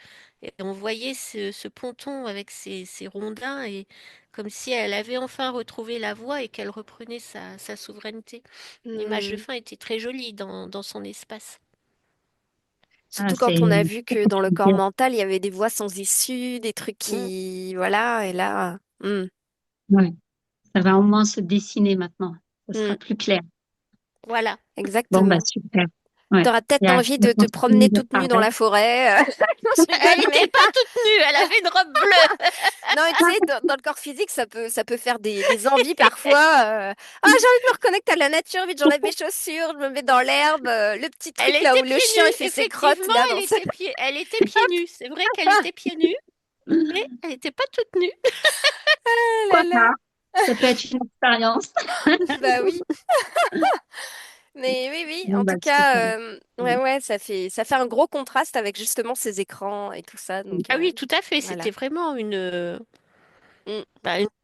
Et on voyait ce ponton avec ses rondins, et comme si elle avait enfin retrouvé la voie et qu'elle reprenait sa souveraineté. L'image de Hmm. fin était très jolie dans son espace. Ah, Surtout c'est quand on a vu que dans le corps bien. mental, il y avait des voies sans issue, des trucs Mm, qui... Voilà, et là... Ouais. Ça va au moins se dessiner maintenant. Ce hmm, sera plus clair. voilà. Bon, bah, exactement. super. Ouais. T'auras Il y peut-être a, envie il y a de te continué promener de toute nue dans travail. la forêt. Non, je Elle rigole, n'était pas toute nue, elle avait une robe bleue. non, mais tu sais, dans le corps physique, ça peut faire des envies parfois. Ah, j'ai envie de me reconnecter à la nature, vite, j'enlève mes chaussures, je me mets dans l'herbe. Le petit Elle truc là où était le pieds chien il nus, fait ses crottes effectivement, là dans ce... elle était pieds nus. C'est vrai qu'elle était pieds nus, mais elle n'était pas toute nue. Ah là Pourquoi là. pas? Ça peut être une expérience. Bah oui. Mais oui, oui, Bon, en bah, tout super. cas, ouais, ouais, ça fait un gros contraste avec justement ces écrans et tout ça. Donc, Ah oui, tout à fait, voilà. c'était vraiment Mm. une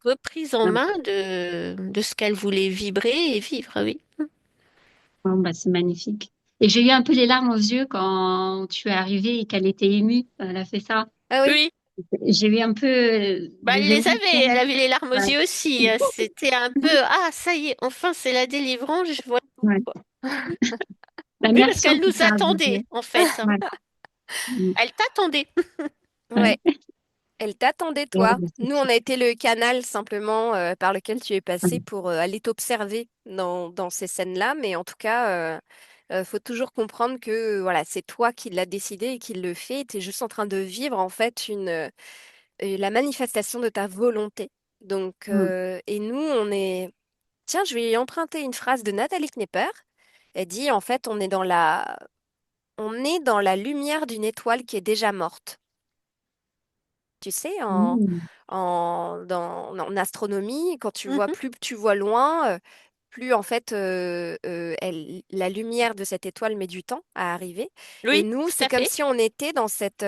reprise en Ouais. main de ce qu'elle voulait vibrer et vivre, oui. Bon, bah, c'est magnifique. Et j'ai eu un peu les larmes aux yeux quand tu es arrivée et qu'elle était émue. Elle a fait ça. Ah oui, Oui, J'ai eu un peu bah, elle des les avait, elle émotions. avait les larmes aux Ouais. yeux aussi. C'était un peu, ah, ça y est, enfin, c'est la délivrance, je vois tout, Ouais. quoi. Bah, Oui, parce merci en qu'elle tout nous cas, attendait, Olivier. en fait, hein. Ouais. Mm. Elle t'attendait. Ouais. ouais. Elle t'attendait, Ouais, toi. bah, c'est Nous, on a été le canal simplement par lequel tu es super. passé pour aller t'observer dans ces scènes-là. Mais en tout cas, faut toujours comprendre que voilà, c'est toi qui l'as décidé et qui le fait. Tu es juste en train de vivre en fait la manifestation de ta volonté. Donc, Mm. et nous, on est... Tiens, je vais emprunter une phrase de Nathalie Knepper. Elle dit, en fait, on est dans la lumière d'une étoile qui est déjà morte. Tu sais, Mm. en astronomie, quand tu vois Mhm. plus tu vois loin, plus en fait la lumière de cette étoile met du temps à arriver. Et Oui, nous, tout c'est à comme fait. si on était dans cette...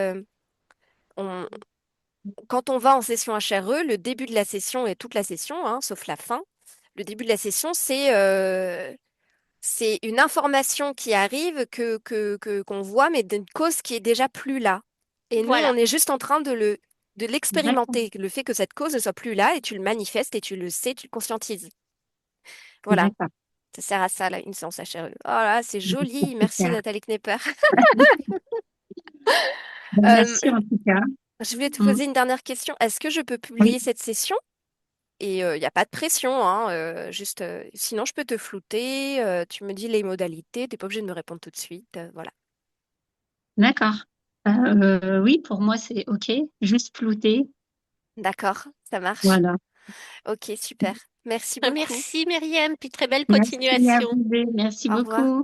on- quand on va en session HRE, le début de la session et toute la session, hein, sauf la fin, le début de la session, c'est une information qui arrive qu'on voit, mais d'une cause qui est déjà plus là. Et nous, Voilà, on est juste en train de D'accord. l'expérimenter, le fait que cette cause ne soit plus là, et tu le manifestes, et tu le sais, tu le conscientises. Voilà, D'accord. ça sert à ça, là, une séance HRE. Oh là, c'est joli. Merci Super. Nathalie Knepper. Bon, Euh, merci en tout cas. je voulais te Mm. poser une dernière question. Est-ce que je peux Oui, publier cette session? Et il n'y a pas de pression, hein, juste, sinon je peux te flouter, tu me dis les modalités, tu n'es pas obligé de me répondre tout de suite. Voilà. d'accord. Oui, pour moi, c'est OK. Juste flouter. D'accord, ça marche. Voilà. Ok, super. Merci beaucoup. merci Myriam, puis très belle Merci à continuation. vous deux. Merci Au revoir. beaucoup.